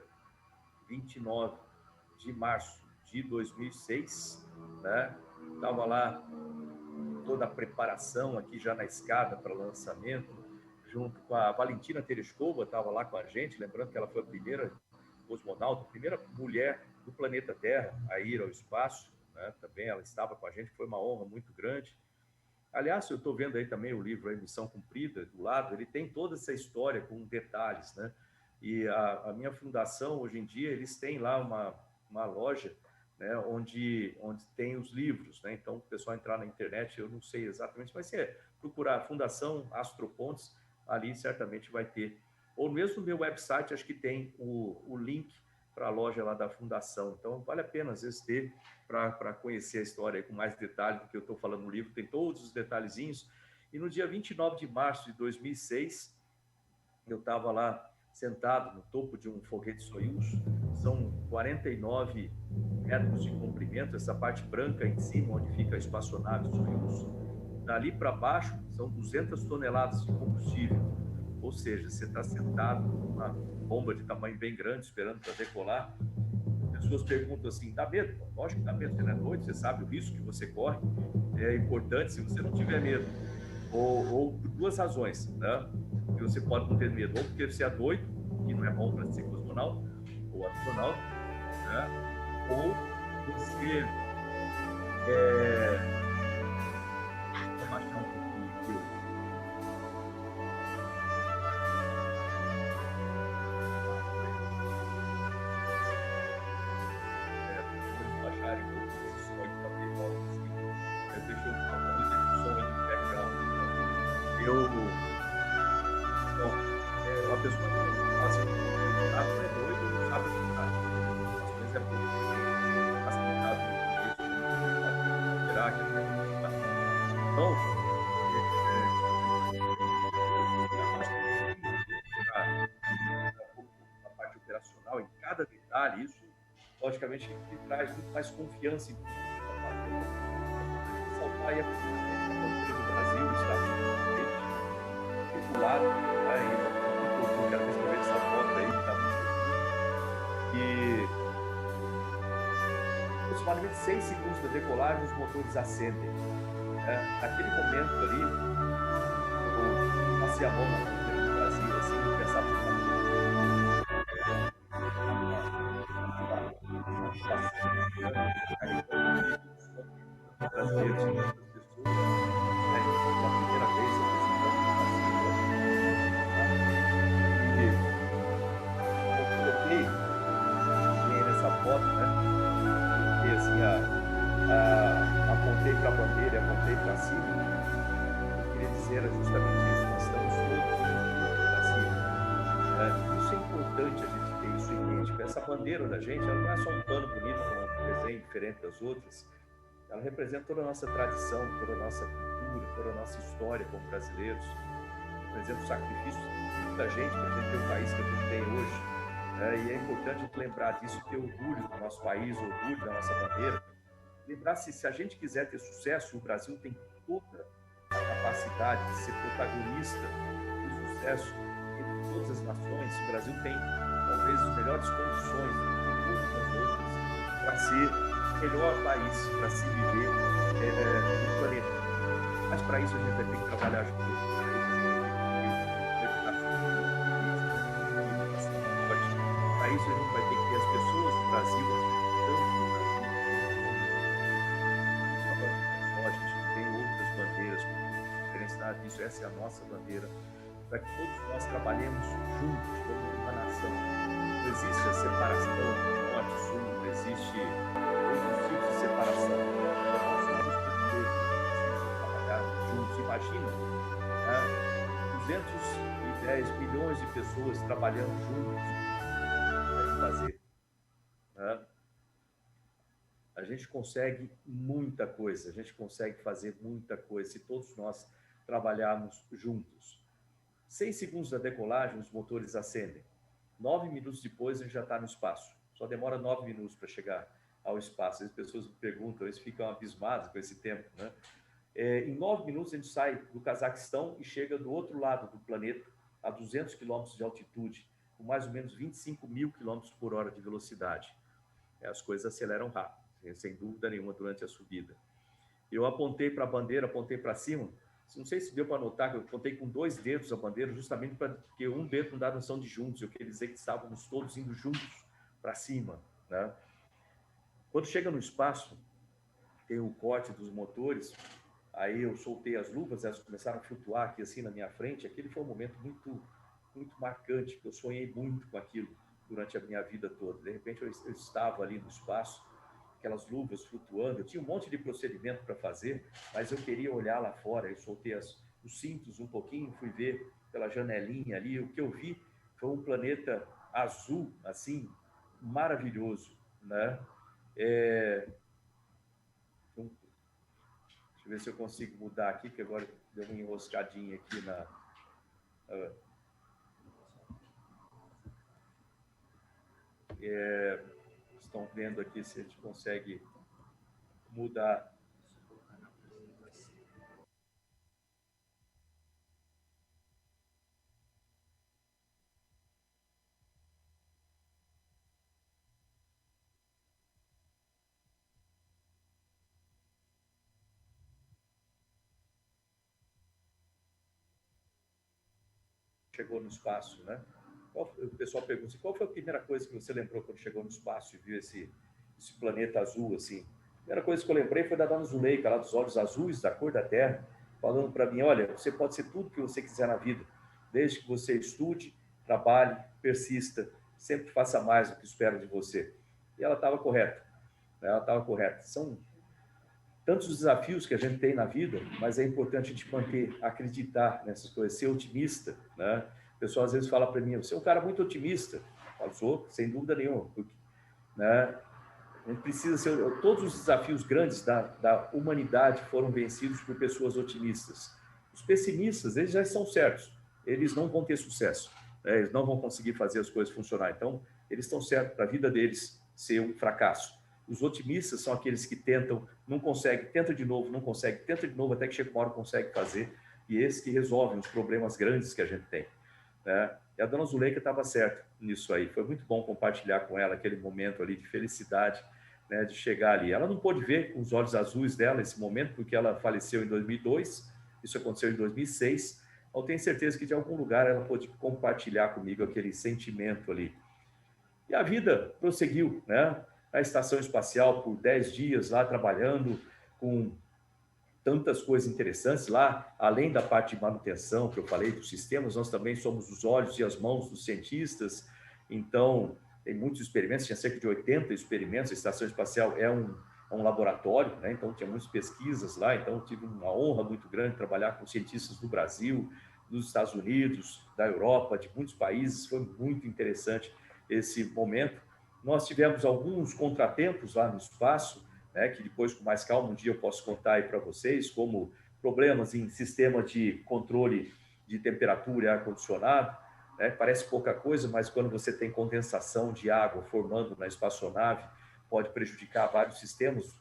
29 de março de 2006, né, estava lá toda a preparação aqui já na escada para lançamento, junto com a Valentina Tereshkova, estava lá com a gente, lembrando que ela foi a primeira cosmonauta, a primeira mulher do planeta Terra a ir ao espaço, né, também ela estava com a gente, foi uma honra muito grande. Aliás, eu estou vendo aí também o livro A Missão Cumprida, do lado, ele tem toda essa história com detalhes, né? E a minha fundação, hoje em dia, eles têm lá uma loja, né, onde tem os livros, né? Então, o pessoal entrar na internet, eu não sei exatamente, mas se procurar Fundação Astropontes, ali certamente vai ter. Ou mesmo no meu website, acho que tem o link para a loja lá da Fundação. Então, vale a pena, às vezes, ter para conhecer a história aí com mais detalhe do que eu estou falando no livro, tem todos os detalhezinhos. E no dia 29 de março de 2006, eu estava lá sentado no topo de um foguete Soyuz, são 49 metros de comprimento, essa parte branca em cima, onde fica a espaçonave Soyuz. Dali para baixo, são 200 toneladas de combustível, ou seja, você está sentado numa bomba de tamanho bem grande, esperando para decolar. As pessoas perguntam assim, dá medo? Lógico que dá medo, você não é doido, você sabe o risco que você corre, é importante se você não tiver medo. Ou por 2 razões, né? Que você pode não ter medo, ou porque você é doido, que não é bom para ser cosmonauta ou astronauta, né? Ou você vamos achar um pouquinho aqui. Uma pessoa que fala assim, não é doido, não sabe o que está. Às vezes é pouco facilitado no começo, será que então, a parte operacional, em cada detalhe, isso, logicamente, que traz muito mais confiança em salvar aí a cultura do Brasil, está regulado, eu quero escrever essa foto aí, tá muito. E aproximadamente 6 segundos da decolagem, os motores acendem. Naquele momento ali, eu passei a mão na bandeira do Brasil, assim, eu pensava que brasileiros e outras pessoas, pela primeira vez eu coloquei nessa foto, né? E assim, apontei para a bandeira, apontei para cima. Eu queria dizer justamente isso, nós estamos todos para cima. Isso é importante a gente ter isso em mente. Essa bandeira da gente, ela não é só um pano bonito, um desenho diferente das outras. Ela representa toda a nossa tradição, toda a nossa cultura, toda a nossa história como brasileiros. Representa o sacrifício de muita gente para a gente ter o país que a gente tem hoje. E é importante a gente lembrar disso, ter orgulho do nosso país, orgulho da nossa bandeira. Lembrar se a gente quiser ter sucesso, o Brasil tem toda a capacidade de ser protagonista do sucesso entre todas as nações. O Brasil tem, talvez, as melhores condições de todas as outras para ser o melhor país para se viver no planeta. Mas para isso a gente vai ter que trabalhar junto. Para isso a gente vai ter que ter as pessoas do Brasil a gente tem outras bandeiras com diferença disso, essa é a nossa bandeira, para que todos nós trabalhemos juntos como uma nação. Não existe a separação norte-sul, não existe outros tipos de separação. Nós somos brasileiros, precisamos trabalhar juntos. Imagina 210 milhões de pessoas trabalhando juntos para fazer. A gente consegue muita coisa, a gente consegue fazer muita coisa se todos nós trabalharmos juntos. 6 segundos da decolagem, os motores acendem. 9 minutos depois, a gente já está no espaço. Só demora 9 minutos para chegar ao espaço. As pessoas me perguntam, eles ficam abismados com esse tempo, né? Em 9 minutos, a gente sai do Cazaquistão e chega do outro lado do planeta, a 200 quilômetros de altitude, com mais ou menos 25 mil quilômetros por hora de velocidade. As coisas aceleram rápido, sem dúvida nenhuma, durante a subida. Eu apontei para a bandeira, apontei para cima. Não sei se deu para notar que eu apontei com 2 dedos a bandeira, justamente porque um dedo não dá noção de juntos. Eu queria dizer que estávamos todos indo juntos para cima, né? Quando chega no espaço, tem o corte dos motores, aí eu soltei as luvas, elas começaram a flutuar aqui assim na minha frente. Aquele foi um momento muito, muito marcante, porque eu sonhei muito com aquilo durante a minha vida toda. De repente eu estava ali no espaço, aquelas luvas flutuando, eu tinha um monte de procedimento para fazer, mas eu queria olhar lá fora. Eu soltei os cintos um pouquinho, fui ver pela janelinha ali, o que eu vi foi um planeta azul, assim, maravilhoso, né? Deixa eu ver se eu consigo mudar aqui, que agora deu uma enroscadinha aqui na... Estão vendo aqui se a gente consegue mudar. Chegou no espaço, né? O pessoal pergunta, qual foi a primeira coisa que você lembrou quando chegou no espaço e viu esse planeta azul, assim? A primeira coisa que eu lembrei foi da Dona Zuleika, lá dos olhos azuis, da cor da Terra, falando para mim, olha, você pode ser tudo que você quiser na vida, desde que você estude, trabalhe, persista, sempre faça mais do que espero de você. E ela estava correta, né? Ela estava correta. tantos desafios que a gente tem na vida, mas é importante a gente manter, acreditar nessas coisas, ser otimista, né? O pessoal às vezes fala para mim, você é um cara muito otimista. Eu falo, sou, sem dúvida nenhuma, porque, né, a gente precisa ser... Todos os desafios grandes da humanidade foram vencidos por pessoas otimistas. Os pessimistas, eles já estão certos, eles não vão ter sucesso, né? Eles não vão conseguir fazer as coisas funcionar. Então, eles estão certos para a vida deles ser um fracasso. Os otimistas são aqueles que tentam, não conseguem, tenta de novo, não consegue, tenta de novo até que chega uma hora que consegue fazer, e esses que resolvem os problemas grandes que a gente tem, né? E a dona Zuleika estava certa nisso aí. Foi muito bom compartilhar com ela aquele momento ali de felicidade, né, de chegar ali. Ela não pôde ver com os olhos azuis dela esse momento, porque ela faleceu em 2002, isso aconteceu em 2006. Eu tenho certeza que de algum lugar ela pôde compartilhar comigo aquele sentimento ali. E a vida prosseguiu, né? Na estação espacial por 10 dias lá trabalhando com tantas coisas interessantes lá, além da parte de manutenção que eu falei dos sistemas, nós também somos os olhos e as mãos dos cientistas. Então, tem muitos experimentos, tinha cerca de 80 experimentos, a estação espacial é um laboratório, né? Então tinha muitas pesquisas lá, então tive uma honra muito grande trabalhar com cientistas do Brasil, dos Estados Unidos, da Europa, de muitos países, foi muito interessante esse momento. Nós tivemos alguns contratempos lá no espaço, né, que depois, com mais calma, um dia eu posso contar aí para vocês, como problemas em sistema de controle de temperatura e ar-condicionado, né? Parece pouca coisa, mas quando você tem condensação de água formando na espaçonave, pode prejudicar vários sistemas,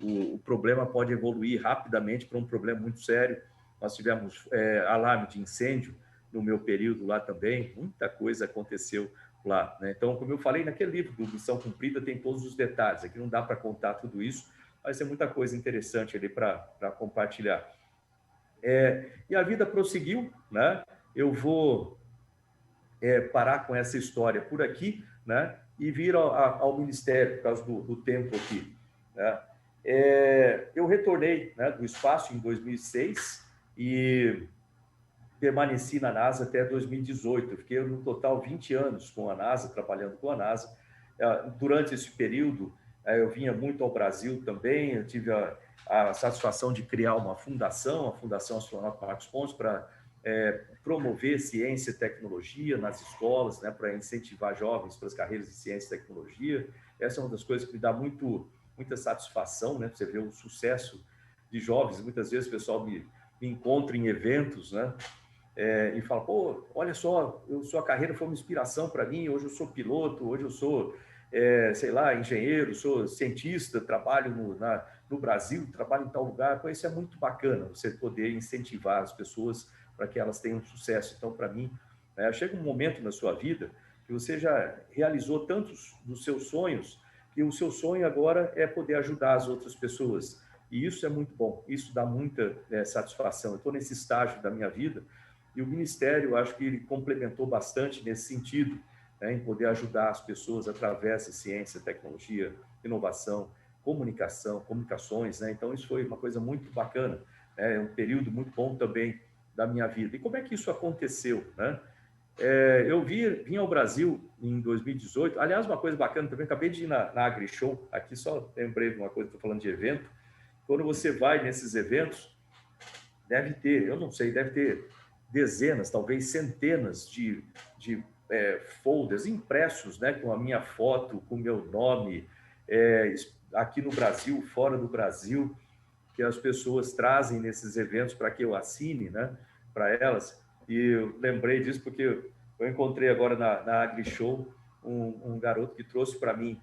o problema pode evoluir rapidamente para um problema muito sério. Nós tivemos alarme de incêndio no meu período lá também, muita coisa aconteceu lá, né? Então, como eu falei, naquele livro do Missão Cumprida tem todos os detalhes, aqui não dá para contar tudo isso, mas tem muita coisa interessante ali para compartilhar. E a vida prosseguiu, né? Eu vou parar com essa história por aqui, né? E vir ao Ministério, por causa do tempo aqui, né? Eu retornei, né, do espaço em 2006 e permaneci na NASA até 2018. Eu fiquei no total 20 anos com a NASA, trabalhando com a NASA. Durante esse período, eu vinha muito ao Brasil também. Eu tive a satisfação de criar uma fundação, a Fundação Astronauta Marcos Pontes, para promover ciência e tecnologia nas escolas, né, para incentivar jovens para as carreiras de ciência e tecnologia. Essa é uma das coisas que me dá muita satisfação, né? Você vê o sucesso de jovens. Muitas vezes o pessoal me encontra em eventos, né? E fala, pô, olha só, sua carreira foi uma inspiração para mim, hoje eu sou piloto, hoje eu sou, sei lá, engenheiro, sou cientista, trabalho no Brasil, trabalho em tal lugar. Pô, isso é muito bacana, você poder incentivar as pessoas para que elas tenham sucesso. Então, para mim, chega um momento na sua vida que você já realizou tantos dos seus sonhos, que o seu sonho agora é poder ajudar as outras pessoas. E isso é muito bom, isso dá muita satisfação. Eu estou nesse estágio da minha vida e o Ministério, eu acho que ele complementou bastante nesse sentido, né, em poder ajudar as pessoas através da ciência, tecnologia, inovação, comunicações, né? Então, isso foi uma coisa muito bacana, um período muito bom também da minha vida. E como é que isso aconteceu, né? Eu vim ao Brasil em 2018. Aliás, uma coisa bacana também, acabei de ir na AgriShow, aqui só lembrei de uma coisa, estou falando de evento. Quando você vai nesses eventos, deve ter dezenas, talvez centenas de folders impressos, né, com a minha foto, com o meu nome, aqui no Brasil, fora do Brasil, que as pessoas trazem nesses eventos para que eu assine, né, para elas. E eu lembrei disso porque eu encontrei agora na AgriShow um garoto que trouxe para mim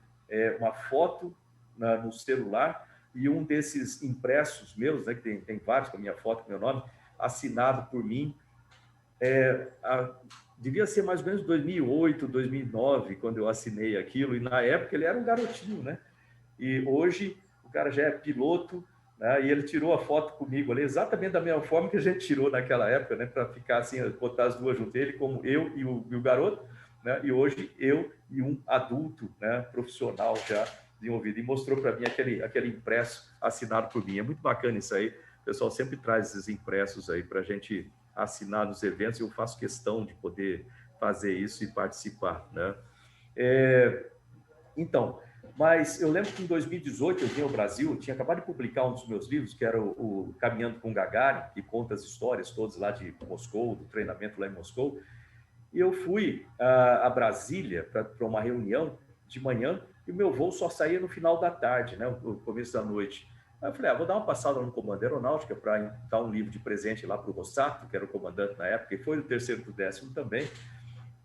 uma foto no celular e um desses impressos meus, né, que tem vários com a minha foto, com o meu nome, assinado por mim. Devia ser mais ou menos 2008, 2009, quando eu assinei aquilo, e na época ele era um garotinho, né? E hoje o cara já é piloto, né? E ele tirou a foto comigo ali, exatamente da mesma forma que a gente tirou naquela época, né? Para ficar assim, botar as duas juntas, ele como eu e o garoto, né? E hoje eu e um adulto, né, profissional já desenvolvido, e mostrou para mim aquele impresso assinado por mim. É muito bacana isso aí, o pessoal sempre traz esses impressos aí para a gente assinar nos eventos, e eu faço questão de poder fazer isso e participar, né? Então, Mas eu lembro que em 2018 eu vim ao Brasil, eu tinha acabado de publicar um dos meus livros, que era o Caminhando com Gagarin, que conta as histórias todas lá de Moscou, do treinamento lá em Moscou. E eu fui a Brasília para uma reunião de manhã e o meu voo só saía no final da tarde, né, no começo da noite. Aí eu falei, vou dar uma passada no comando aeronáutica para dar um livro de presente lá para o Rossato, que era o comandante na época, e foi do 3º para o 10º também.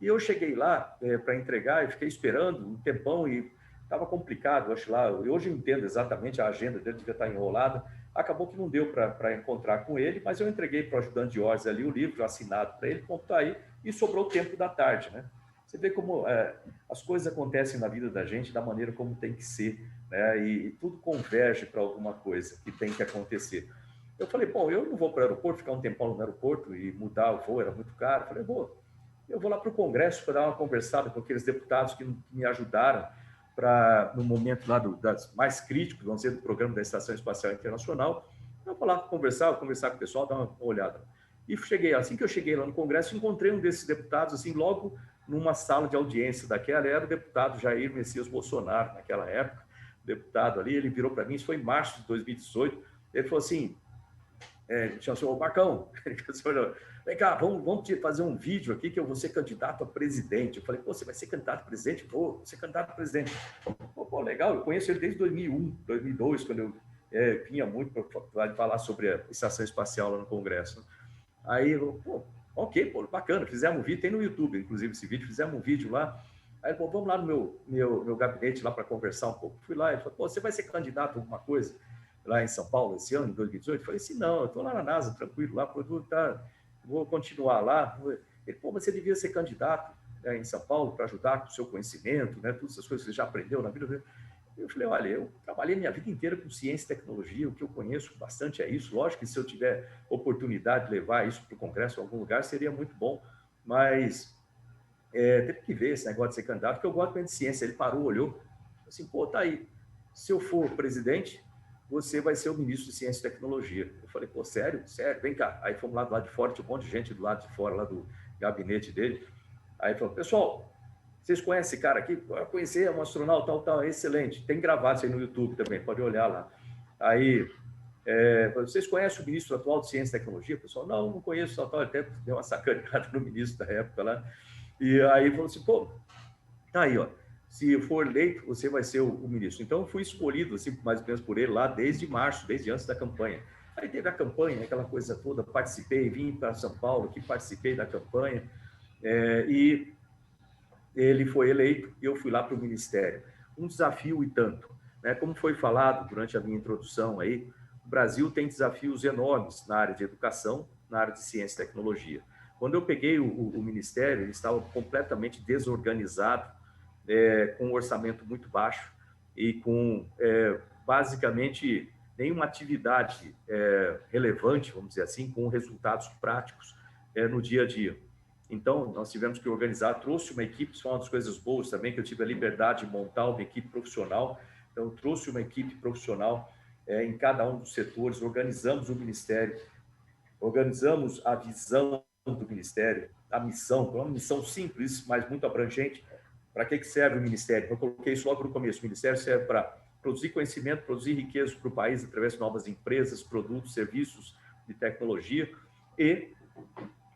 E eu cheguei lá para entregar e fiquei esperando um tempão e estava complicado, acho lá. Hoje eu entendo exatamente a agenda dele, devia estar enrolada. Acabou que não deu para encontrar com ele, mas eu entreguei para o ajudante de ordens ali o livro assinado para ele, como está aí, e sobrou o tempo da tarde, né? Você vê como as coisas acontecem na vida da gente da maneira como tem que ser, né? E tudo converge para alguma coisa que tem que acontecer. Eu falei, bom, eu não vou para o aeroporto, ficar um tempão no aeroporto e mudar o voo, era muito caro. Eu falei, eu vou lá para o Congresso para dar uma conversada com aqueles deputados que me ajudaram no momento lá das mais críticos, vamos dizer, do programa da Estação Espacial Internacional. Eu vou lá conversar com o pessoal, dar uma olhada. E assim que eu cheguei lá no Congresso, encontrei um desses deputados, assim, logo numa sala de audiência daquela, era o deputado Jair Messias Bolsonaro, naquela época, deputado ali, ele virou para mim, isso foi em março de 2018, ele falou assim, ele tinha o senhor Marcão, vem cá, vamos fazer um vídeo aqui que eu vou ser candidato a presidente. Eu falei, você vai ser candidato a presidente? Vou ser candidato a presidente. Pô, legal, eu conheço ele desde 2001, 2002, quando eu vinha muito para falar sobre a estação espacial lá no Congresso. Aí eu, ok, bacana, fizemos um vídeo, tem no YouTube, inclusive, esse vídeo, fizemos um vídeo lá. Aí, vamos lá no meu gabinete lá para conversar um pouco. Fui lá, ele falou, você vai ser candidato a alguma coisa lá em São Paulo esse ano, em 2018? Eu falei assim, não, eu estou lá na NASA, tranquilo, lá, vou continuar lá. Ele, mas você devia ser candidato em São Paulo para ajudar com o seu conhecimento, né, todas essas coisas que você já aprendeu na vida. Eu falei, olha, eu trabalhei minha vida inteira com ciência e tecnologia, o que eu conheço bastante é isso. Lógico que se eu tiver oportunidade de levar isso para o Congresso em algum lugar, seria muito bom, mas teve que ver esse negócio de ser candidato, porque eu gosto muito de ciência. Ele parou, olhou, assim, tá aí, se eu for presidente, você vai ser o ministro de Ciência e Tecnologia. Eu falei, sério? Sério? Vem cá. Aí fomos lá do lado de fora, tinha um monte de gente do lado de fora, lá do gabinete dele. Aí falou, pessoal, vocês conhecem esse cara aqui? Eu conheci, é um astronauta, tal, excelente. Tem gravado isso aí no YouTube também, pode olhar lá. Aí, vocês conhecem o ministro atual de Ciência e Tecnologia? Pessoal, não conheço, até deu uma sacaneada no ministro da época lá. E aí falou assim, tá aí, ó. Se for eleito, você vai ser o ministro. Então, eu fui escolhido, assim, mais ou menos por ele lá, desde março, desde antes da campanha. Aí teve a campanha, aquela coisa toda, participei, vim para São Paulo, que participei da campanha, e ele foi eleito e eu fui lá para o Ministério. Um desafio e tanto, né? Como foi falado durante a minha introdução aí, o Brasil tem desafios enormes na área de educação, na área de ciência e tecnologia. Quando eu peguei o Ministério, ele estava completamente desorganizado, com um orçamento muito baixo e com, basicamente, nenhuma atividade relevante, vamos dizer assim, com resultados práticos no dia a dia. Então, nós tivemos que organizar, trouxe uma equipe, isso foi uma das coisas boas também, que eu tive a liberdade de montar uma equipe profissional, então, trouxe uma equipe profissional em cada um dos setores, organizamos o Ministério, organizamos a visão do Ministério, a missão, uma missão simples, mas muito abrangente. Para que serve o Ministério? Eu coloquei isso logo no começo. O Ministério serve para produzir conhecimento, produzir riqueza para o país através de novas empresas, produtos, serviços de tecnologia e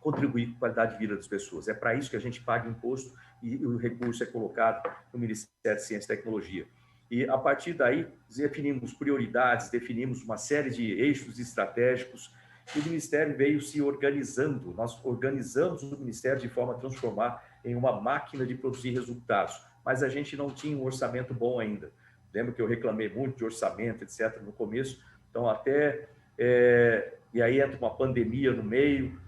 contribuir com a qualidade de vida das pessoas. É para isso que a gente paga imposto e o recurso é colocado no Ministério de Ciência e Tecnologia. E, a partir daí, definimos prioridades, definimos uma série de eixos estratégicos e o Ministério veio se organizando. Nós organizamos o Ministério de forma a transformar em uma máquina de produzir resultados, mas a gente não tinha um orçamento bom ainda. Lembro que eu reclamei muito de orçamento, etc., no começo, então e aí entra uma pandemia no meio,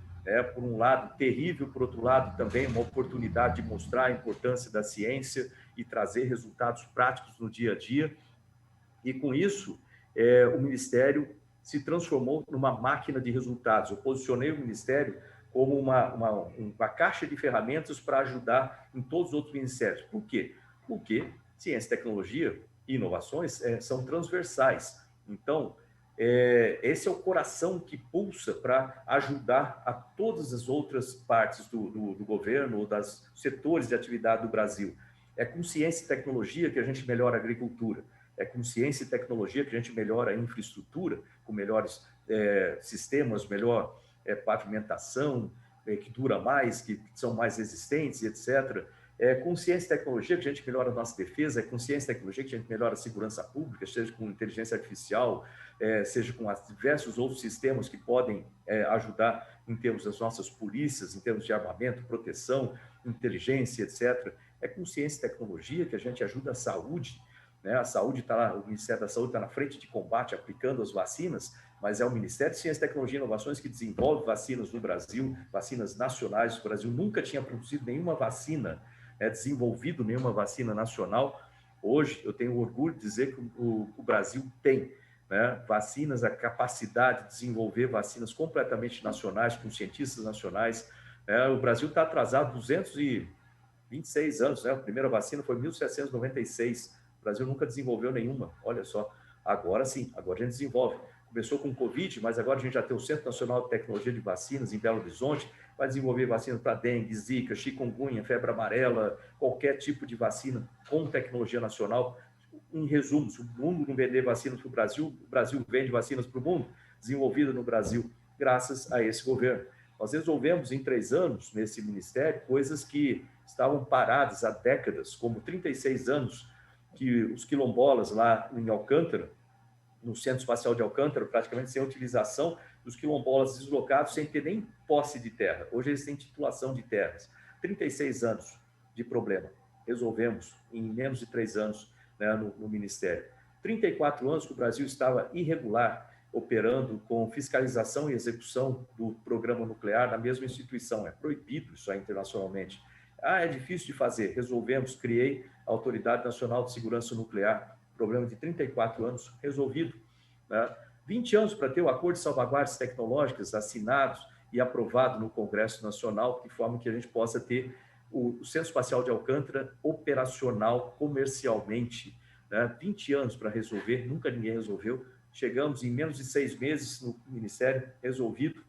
por um lado terrível, por outro lado também uma oportunidade de mostrar a importância da ciência e trazer resultados práticos no dia a dia, e com isso o Ministério se transformou numa máquina de resultados. Eu posicionei o Ministério como uma caixa de ferramentas para ajudar em todos os outros ministérios. Por quê? Porque ciência, tecnologia e inovações são transversais. Então, esse é o coração que pulsa para ajudar a todas as outras partes do governo ou dos setores de atividade do Brasil. É com ciência e tecnologia que a gente melhora a agricultura. É com ciência e tecnologia que a gente melhora a infraestrutura, com melhores sistemas, melhor pavimentação, que dura mais, que são mais resistentes, etc. É com ciência e tecnologia que a gente melhora a nossa defesa, é com ciência e tecnologia que a gente melhora a segurança pública, seja com inteligência artificial, seja com diversos outros sistemas que podem ajudar em termos das nossas polícias, em termos de armamento, proteção, inteligência, etc. É com ciência e tecnologia que a gente ajuda a saúde, né? A saúde está lá, o Ministério da Saúde está na frente de combate, aplicando as vacinas, mas é o Ministério de Ciência, Tecnologia e Inovações que desenvolve vacinas no Brasil, vacinas nacionais. O Brasil nunca tinha produzido nenhuma vacina, desenvolvido nenhuma vacina nacional. Hoje, eu tenho orgulho de dizer que o Brasil tem, né, vacinas, a capacidade de desenvolver vacinas completamente nacionais, com cientistas nacionais. O Brasil está atrasado 226 anos, né? A primeira vacina foi em 1796. O Brasil nunca desenvolveu nenhuma, olha só. Agora sim, agora a gente desenvolve. Começou com o Covid, mas agora a gente já tem o Centro Nacional de Tecnologia de Vacinas em Belo Horizonte, vai desenvolver vacinas para dengue, zika, chikungunya, febre amarela, qualquer tipo de vacina com tecnologia nacional. Em resumo, se o mundo não vender vacinas para o Brasil vende vacinas para o mundo, desenvolvida no Brasil, graças a esse governo. Nós resolvemos em 3 anos, nesse ministério, coisas que estavam paradas há décadas, como 36 anos que os quilombolas lá em Alcântara, no Centro Espacial de Alcântara, praticamente sem utilização dos quilombolas deslocados, sem ter nem posse de terra. Hoje eles têm titulação de terras. 36 anos de problema. Resolvemos em menos de 3 anos, né, no Ministério. 34 anos que o Brasil estava irregular, operando com fiscalização e execução do programa nuclear na mesma instituição. É proibido isso aí internacionalmente. É difícil de fazer. Resolvemos, criei a Autoridade Nacional de Segurança Nuclear. Problema de 34 anos resolvido, né? 20 anos para ter o Acordo de Salvaguardas Tecnológicas assinados e aprovado no Congresso Nacional, de forma que a gente possa ter o Centro Espacial de Alcântara operacional comercialmente, né? 20 anos para resolver, nunca ninguém resolveu. Chegamos em menos de 6 meses no Ministério, resolvido,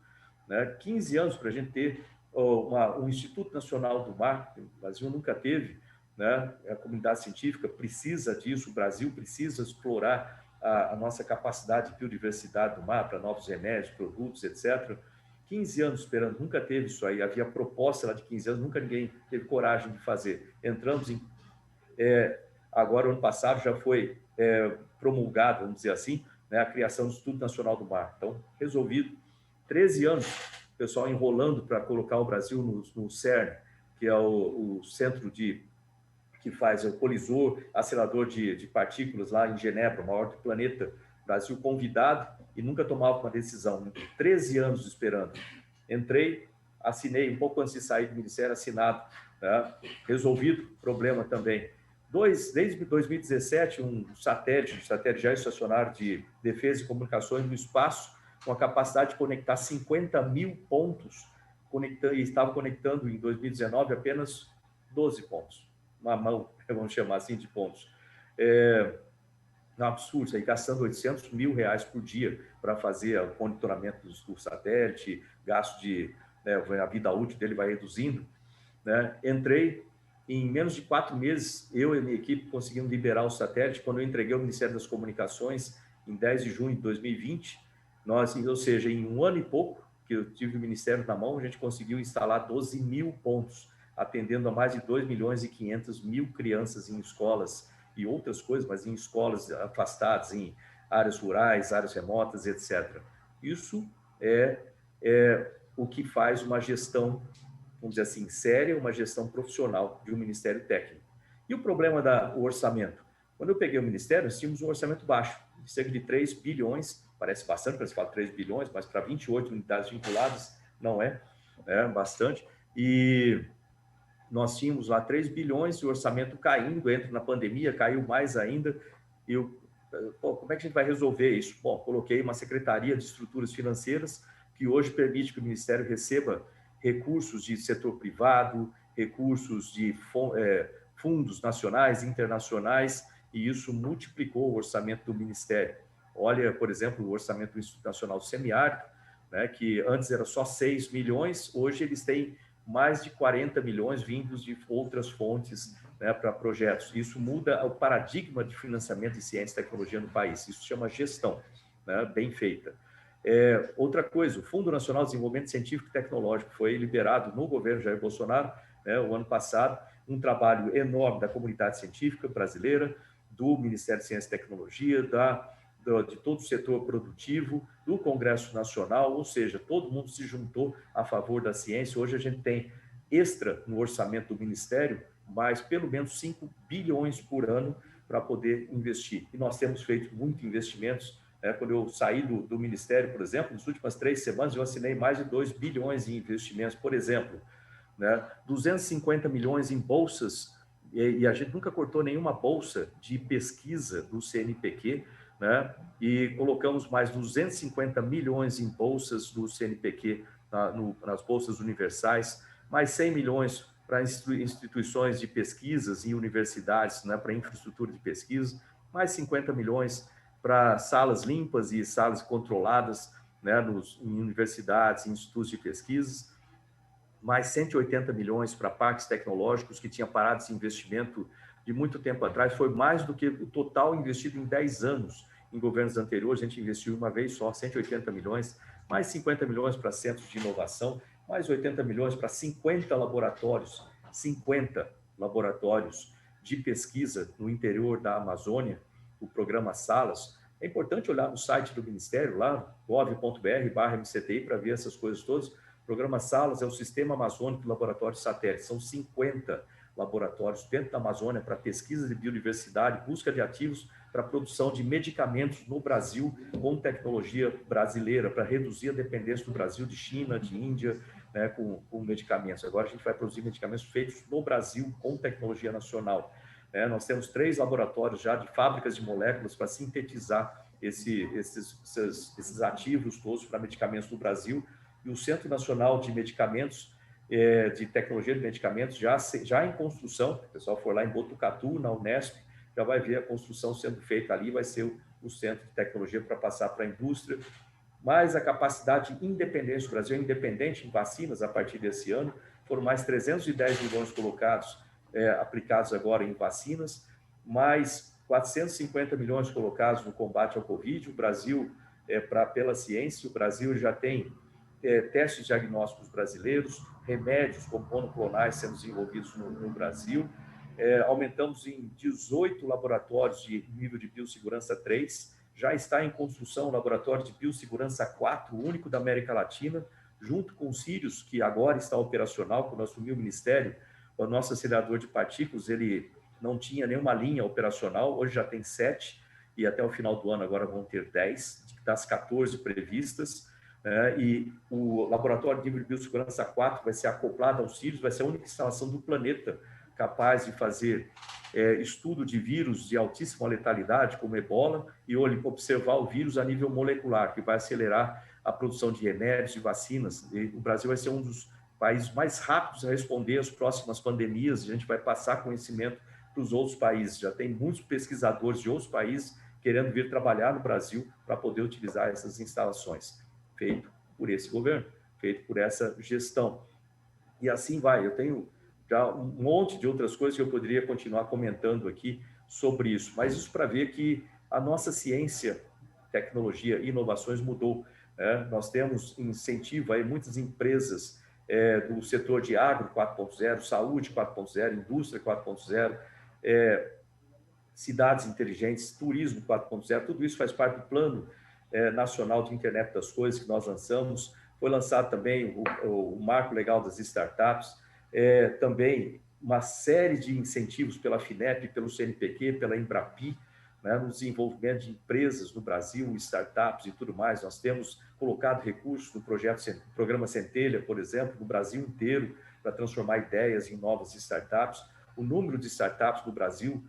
né? 15 anos para a gente ter um Instituto Nacional do Mar, que o Brasil nunca teve, né? A comunidade científica precisa disso, o Brasil precisa explorar a nossa capacidade de biodiversidade do mar para novos remédios, produtos, etc. 15 anos esperando, nunca teve isso aí. Havia proposta lá de 15 anos, nunca ninguém teve coragem de fazer. Entramos em... agora, o ano passado, já foi promulgado, vamos dizer assim, né, a criação do Instituto Nacional do Mar. Então, resolvido. 13 anos, o pessoal enrolando para colocar o Brasil no CERN, que é o centro que faz o colisor, acelerador de partículas lá em Genebra, o maior do planeta. Brasil convidado e nunca tomava uma decisão. 13 anos esperando. Entrei, assinei, um pouco antes de sair do Ministério, assinado, né? Resolvido, problema também. Desde 2017, um satélite já estacionário de defesa e comunicações no espaço, com a capacidade de conectar 50 mil pontos, e estava conectando em 2019 apenas 12 pontos. Uma mão, vamos chamar assim, de pontos. Um absurdo, aí gastando R$800 mil por dia para fazer o monitoramento do satélite, gasto a vida útil dele vai reduzindo, né? Entrei, em menos de 4 meses, eu e a minha equipe conseguimos liberar o satélite. Quando eu entreguei ao Ministério das Comunicações, em 10 de junho de 2020, ou seja, em 1 ano e pouco, que eu tive o Ministério na mão, a gente conseguiu instalar 12 mil pontos, atendendo a mais de 2.500.000 crianças em escolas e outras coisas, mas em escolas afastadas, em áreas rurais, áreas remotas, etc. Isso é o que faz uma gestão, vamos dizer assim, séria, uma gestão profissional de um ministério técnico. E o problema do orçamento? Quando eu peguei o ministério, nós tínhamos um orçamento baixo, de cerca de 3 bilhões, parece bastante, parece que fala 3 bilhões, mas para 28 unidades vinculadas não é bastante. E nós tínhamos lá 3 bilhões e o orçamento caindo, entra na pandemia, caiu mais ainda. E como é que a gente vai resolver isso? Bom, coloquei uma Secretaria de Estruturas Financeiras, que hoje permite que o Ministério receba recursos de setor privado, recursos de fundos nacionais, internacionais, e isso multiplicou o orçamento do Ministério. Olha, por exemplo, o orçamento do Instituto Nacional do Semiárido, né, que antes era só 6 milhões, hoje eles têm mais de 40 milhões vindos de outras fontes né, para projetos. Isso muda o paradigma de financiamento de ciência e tecnologia no país. Isso se chama gestão, né, bem feita. Outra coisa, o Fundo Nacional de Desenvolvimento Científico e Tecnológico foi liberado no governo Jair Bolsonaro, né, o ano passado, um trabalho enorme da comunidade científica brasileira, do Ministério de Ciência e Tecnologia, de todo o setor produtivo, do Congresso Nacional, ou seja, todo mundo se juntou a favor da ciência. Hoje a gente tem extra no orçamento do Ministério, mais pelo menos 5 bilhões por ano para poder investir. E nós temos feito muitos investimentos. Quando eu saí do Ministério, por exemplo, nas últimas 3 semanas, eu assinei mais de 2 bilhões em investimentos. Por exemplo, 250 milhões em bolsas, e a gente nunca cortou nenhuma bolsa de pesquisa do CNPq, né? E colocamos mais 250 milhões em bolsas do CNPq, nas bolsas universais, mais 100 milhões para instituições de pesquisas e universidades, né, para infraestrutura de pesquisa, mais 50 milhões para salas limpas e salas controladas, né, em universidades e institutos de pesquisas, mais 180 milhões para parques tecnológicos, que tinha parado esse investimento de muito tempo atrás, foi mais do que o total investido em 10 anos em governos anteriores. A gente investiu uma vez só, 180 milhões, mais 50 milhões para centros de inovação, mais 80 milhões para 50 laboratórios de pesquisa no interior da Amazônia, o programa Salas. É importante olhar no site do Ministério, lá, gov.br/MCTI, para ver essas coisas todas. O programa Salas é o Sistema Amazônico de Laboratórios Satélites. São 50 laboratórios dentro da Amazônia para pesquisa de biodiversidade, busca de ativos para a produção de medicamentos no Brasil com tecnologia brasileira, para reduzir a dependência do Brasil de China, de Índia, né, com medicamentos. Agora a gente vai produzir medicamentos feitos no Brasil com tecnologia nacional. Nós temos 3 laboratórios já de fábricas de moléculas para sintetizar esses ativos todos para medicamentos no Brasil. E o Centro Nacional de Medicamentos, de Tecnologia de Medicamentos, já em construção. O pessoal for lá em Botucatu, na Unesp, já vai ver a construção sendo feita ali, vai ser o Centro de Tecnologia para passar para a indústria. Mais a capacidade de independência, o Brasil é independente em vacinas a partir desse ano, foram mais 310 milhões colocados, aplicados agora em vacinas, mais 450 milhões colocados no combate ao Covid. O Brasil, pela ciência, o Brasil já tem testes diagnósticos brasileiros, remédios como monoclonais sendo desenvolvidos no Brasil. Aumentamos em 18 laboratórios de nível de biossegurança 3, já está em construção o laboratório de biossegurança 4, o único da América Latina, junto com o Sirius, que agora está operacional. Quando assumiu o Ministério, o nosso acelerador de partículas, ele não tinha nenhuma linha operacional, hoje já tem 7, e até o final do ano agora vão ter 10, das 14 previstas. E o laboratório de nível de biossegurança 4 vai ser acoplado ao Sirius, vai ser a única instalação do planeta capaz de fazer estudo de vírus de altíssima letalidade, como Ebola, e observar o vírus a nível molecular, que vai acelerar a produção de remédios e vacinas. E o Brasil vai ser um dos países mais rápidos a responder às próximas pandemias. A gente vai passar conhecimento para os outros países. Já tem muitos pesquisadores de outros países querendo vir trabalhar no Brasil para poder utilizar essas instalações. Feito por esse governo, feito por essa gestão. E assim vai. Eu tenho já um monte de outras coisas que eu poderia continuar comentando aqui sobre isso, mas isso para ver que a nossa ciência, tecnologia e inovações mudou. Nós temos incentivo aí, muitas empresas do setor de agro 4.0, saúde 4.0, indústria 4.0, cidades inteligentes, turismo 4.0, tudo isso faz parte do Plano Nacional de Internet das Coisas que nós lançamos. Foi lançado também o Marco Legal das Startups, também uma série de incentivos pela FINEP, pelo CNPq, pela Embrapi, no desenvolvimento de empresas no Brasil, startups e tudo mais. Nós temos colocado recursos no programa Centelha, por exemplo, no Brasil inteiro, para transformar ideias em novas startups. O número de startups no Brasil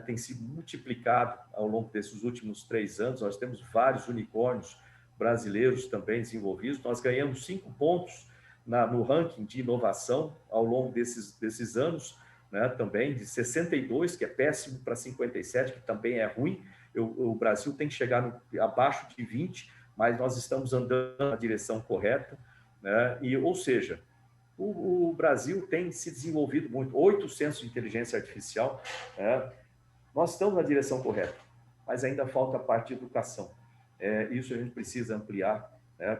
tem se multiplicado ao longo desses últimos 3 anos. Nós temos vários unicórnios brasileiros também desenvolvidos. Nós ganhamos 5 pontos no ranking de inovação ao longo desses anos, também de 62, que é péssimo, para 57, que também é ruim. O Brasil tem que chegar abaixo de 20, mas nós estamos andando na direção correta. Ou seja, O Brasil tem se desenvolvido muito, 8 centros de inteligência artificial, nós estamos na direção correta, mas ainda falta a parte de educação. Isso a gente precisa ampliar,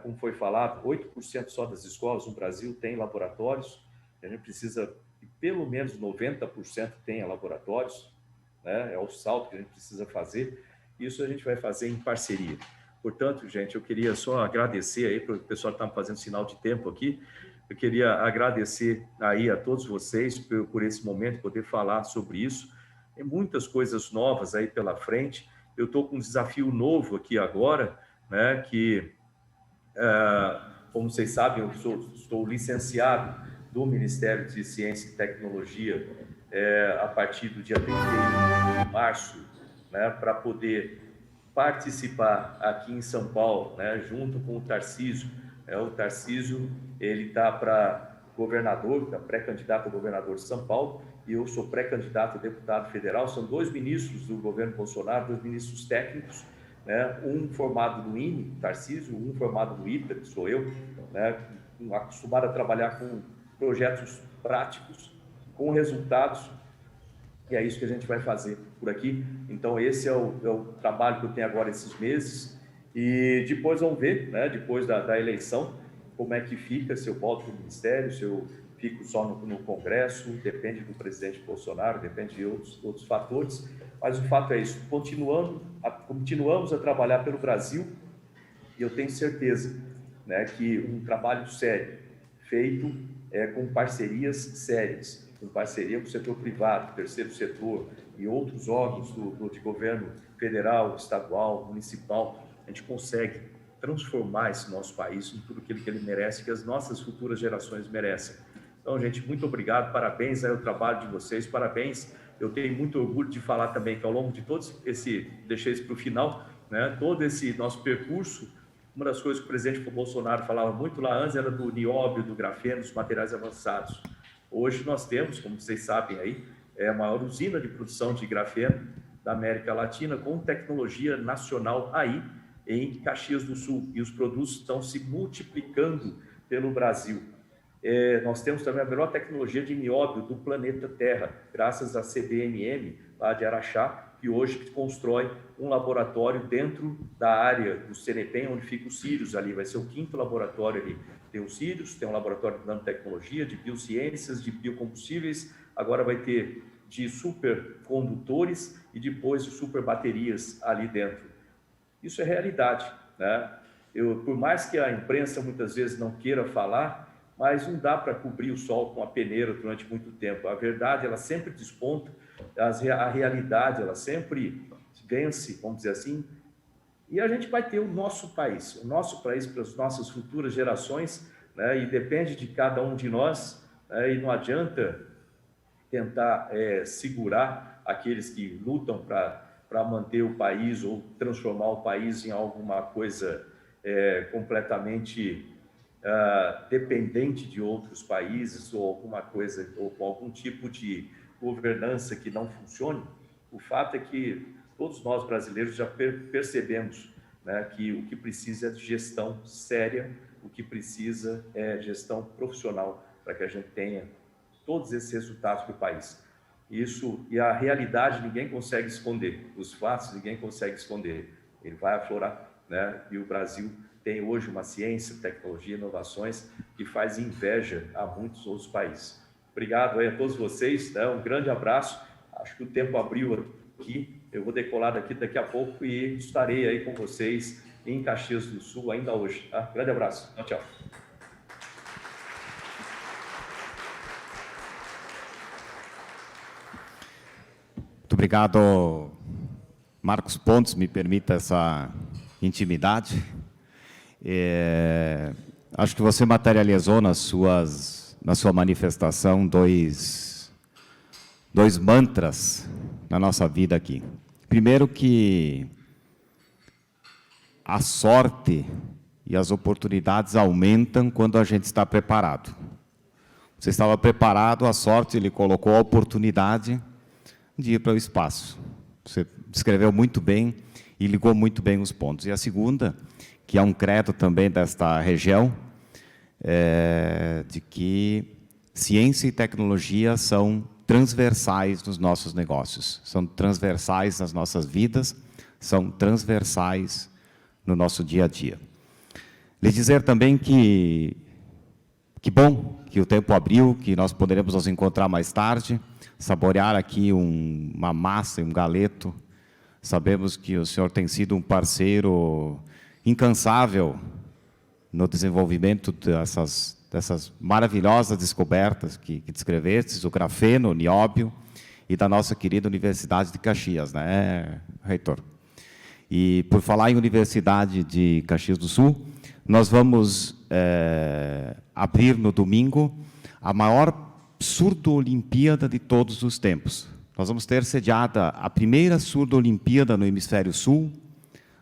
como foi falado, 8% só das escolas no Brasil têm laboratórios, a gente precisa que pelo menos 90% tenha laboratórios, é o salto que a gente precisa fazer, isso a gente vai fazer em parceria. Portanto, gente, eu queria só agradecer aí, para o pessoal que está me fazendo sinal de tempo aqui, eu queria agradecer aí a todos vocês por esse momento, poder falar sobre isso. Tem muitas coisas novas aí pela frente. Eu estou com um desafio novo aqui agora, que, como vocês sabem, eu estou licenciado do Ministério de Ciência e Tecnologia a partir do dia 31 de março, para poder participar aqui em São Paulo, junto com o Tarcísio. O Tarcísio, ele está para governador, está pré-candidato a governador de São Paulo, e eu sou pré-candidato a deputado federal. São 2 ministros do governo Bolsonaro, 2 ministros técnicos, um formado no INE, Tarcísio, um formado no ITA, que sou eu, acostumado a trabalhar com projetos práticos, com resultados, e é isso que a gente vai fazer por aqui. Então, esse é o trabalho que eu tenho agora esses meses, e depois vamos ver, depois da eleição, como é que fica, se eu volto para o Ministério, se eu fico só no Congresso, depende do presidente Bolsonaro, depende de outros fatores, mas o fato é isso, continuamos a trabalhar pelo Brasil, e eu tenho certeza que um trabalho sério, feito com parcerias sérias, com parceria com o setor privado, terceiro setor e outros órgãos de governo federal, estadual, municipal, a gente consegue transformar esse nosso país em tudo aquilo que ele merece, que as nossas futuras gerações merecem. Então, gente, muito obrigado, parabéns ao trabalho de vocês, parabéns. Eu tenho muito orgulho de falar também que ao longo de deixei isso para o final, todo esse nosso percurso, uma das coisas que o presidente Bolsonaro falava muito lá antes era do nióbio, do grafeno, dos materiais avançados. Hoje nós temos, como vocês sabem aí, a maior usina de produção de grafeno da América Latina, com tecnologia nacional aí em Caxias do Sul, e os produtos estão se multiplicando pelo Brasil. Nós temos também a melhor tecnologia de nióbio do planeta Terra, graças à CBMM, lá de Araxá, que hoje constrói um laboratório dentro da área do CNPEM, onde fica o Sirius ali, vai ser o 5º laboratório ali. Tem o Sirius, tem um laboratório de nanotecnologia, de biociências, de biocombustíveis, agora vai ter de supercondutores e depois de superbaterias ali dentro. Isso é realidade, por mais que a imprensa muitas vezes não queira falar, mas não dá para cobrir o sol com a peneira durante muito tempo. A verdade, ela sempre desponta, a realidade, ela sempre vence, vamos dizer assim, e a gente vai ter o nosso país para as nossas futuras gerações, e depende de cada um de nós, e não adianta tentar segurar aqueles que lutam para manter o país ou transformar o país em alguma coisa completamente dependente de outros países ou alguma coisa, ou com algum tipo de governança que não funcione. O fato é que todos nós brasileiros já percebemos que o que precisa é de gestão séria, o que precisa é gestão profissional para que a gente tenha todos esses resultados para o país. Isso, e a realidade ninguém consegue esconder, os fatos ninguém consegue esconder, ele vai aflorar, e o Brasil tem hoje uma ciência, tecnologia, inovações que faz inveja a muitos outros países. Obrigado aí a todos vocês, um grande abraço, acho que o tempo abriu aqui, eu vou decolar daqui a pouco e estarei aí com vocês em Caxias do Sul ainda hoje. Grande abraço, tchau. Muito obrigado, Marcos Pontes, me permita essa intimidade. Acho que você materializou na sua manifestação dois mantras na nossa vida aqui. Primeiro, que a sorte e as oportunidades aumentam quando a gente está preparado. Você estava preparado, a sorte lhe colocou a oportunidade de ir para o espaço. Você descreveu muito bem e ligou muito bem os pontos. E a segunda, que é um credo também desta região, de que ciência e tecnologia são transversais nos nossos negócios, são transversais nas nossas vidas, são transversais no nosso dia a dia. Lhe dizer também que bom que o tempo abriu, que nós poderemos nos encontrar mais tarde, saborear aqui uma massa e um galeto. Sabemos que o senhor tem sido um parceiro incansável no desenvolvimento dessas maravilhosas descobertas que descrevestes, o grafeno, o nióbio, e da nossa querida Universidade de Caxias, né, reitor? E, por falar em Universidade de Caxias do Sul, nós vamos abrir no domingo a maior surdo-olimpíada de todos os tempos. Nós vamos ter sediada a primeira surdo-olimpíada no Hemisfério Sul,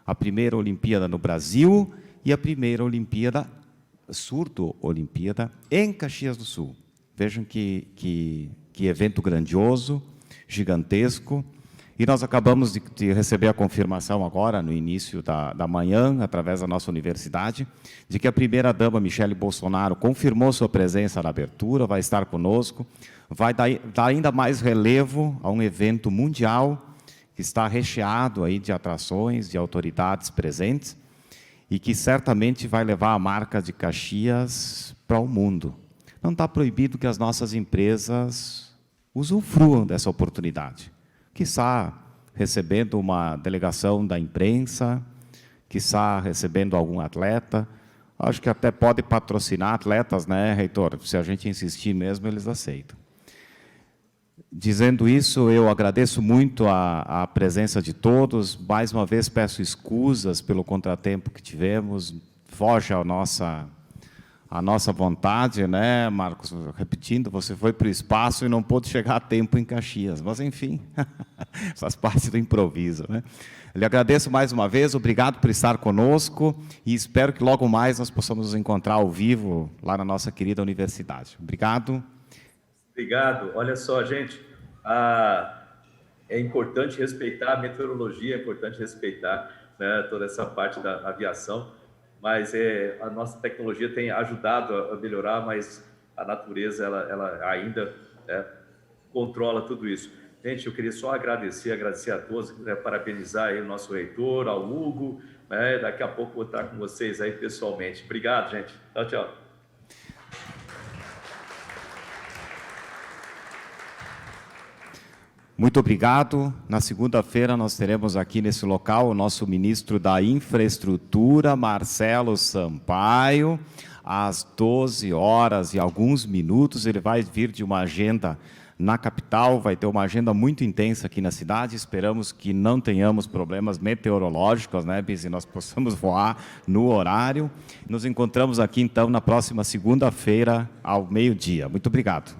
a primeira Olimpíada no Brasil e a primeira Olimpíada, surdo-olimpíada, em Caxias do Sul. Vejam que evento grandioso, gigantesco. E nós acabamos de receber a confirmação agora, no início da manhã, através da nossa universidade, de que a primeira-dama, Michele Bolsonaro, confirmou sua presença na abertura, vai estar conosco, vai dar ainda mais relevo a um evento mundial que está recheado aí de atrações, de autoridades presentes, e que certamente vai levar a marca de Caxias para o mundo. Não está proibido que as nossas empresas usufruam dessa oportunidade. Quiçá recebendo uma delegação da imprensa, quiçá recebendo algum atleta. Acho que até pode patrocinar atletas, né, reitor? Se a gente insistir mesmo, eles aceitam. Dizendo isso, eu agradeço muito a presença de todos. Mais uma vez peço escusas pelo contratempo que tivemos. Foge a nossa vontade, né, Marcos? Repetindo, você foi para o espaço e não pôde chegar a tempo em Caxias. Mas, enfim, faz parte do improviso, né? Eu lhe agradeço mais uma vez, obrigado por estar conosco e espero que logo mais nós possamos nos encontrar ao vivo lá na nossa querida universidade. Obrigado. Obrigado. Olha só, gente, é importante respeitar a meteorologia, é importante respeitar, né, toda essa parte da aviação, mas a nossa tecnologia tem ajudado a melhorar, mas a natureza ela ainda controla tudo isso. Gente, eu queria só agradecer a todos, né, parabenizar aí o nosso reitor, ao Hugo, né, daqui a pouco vou estar com vocês aí pessoalmente. Obrigado, gente. Tchau, tchau. Muito obrigado. Na segunda-feira nós teremos aqui nesse local o nosso ministro da Infraestrutura, Marcelo Sampaio, às 12 horas e alguns minutos. Ele vai vir de uma agenda na capital, vai ter uma agenda muito intensa aqui na cidade. Esperamos que não tenhamos problemas meteorológicos, né, Bis, e nós possamos voar no horário. Nos encontramos aqui, então, na próxima segunda-feira, ao meio-dia. Muito obrigado.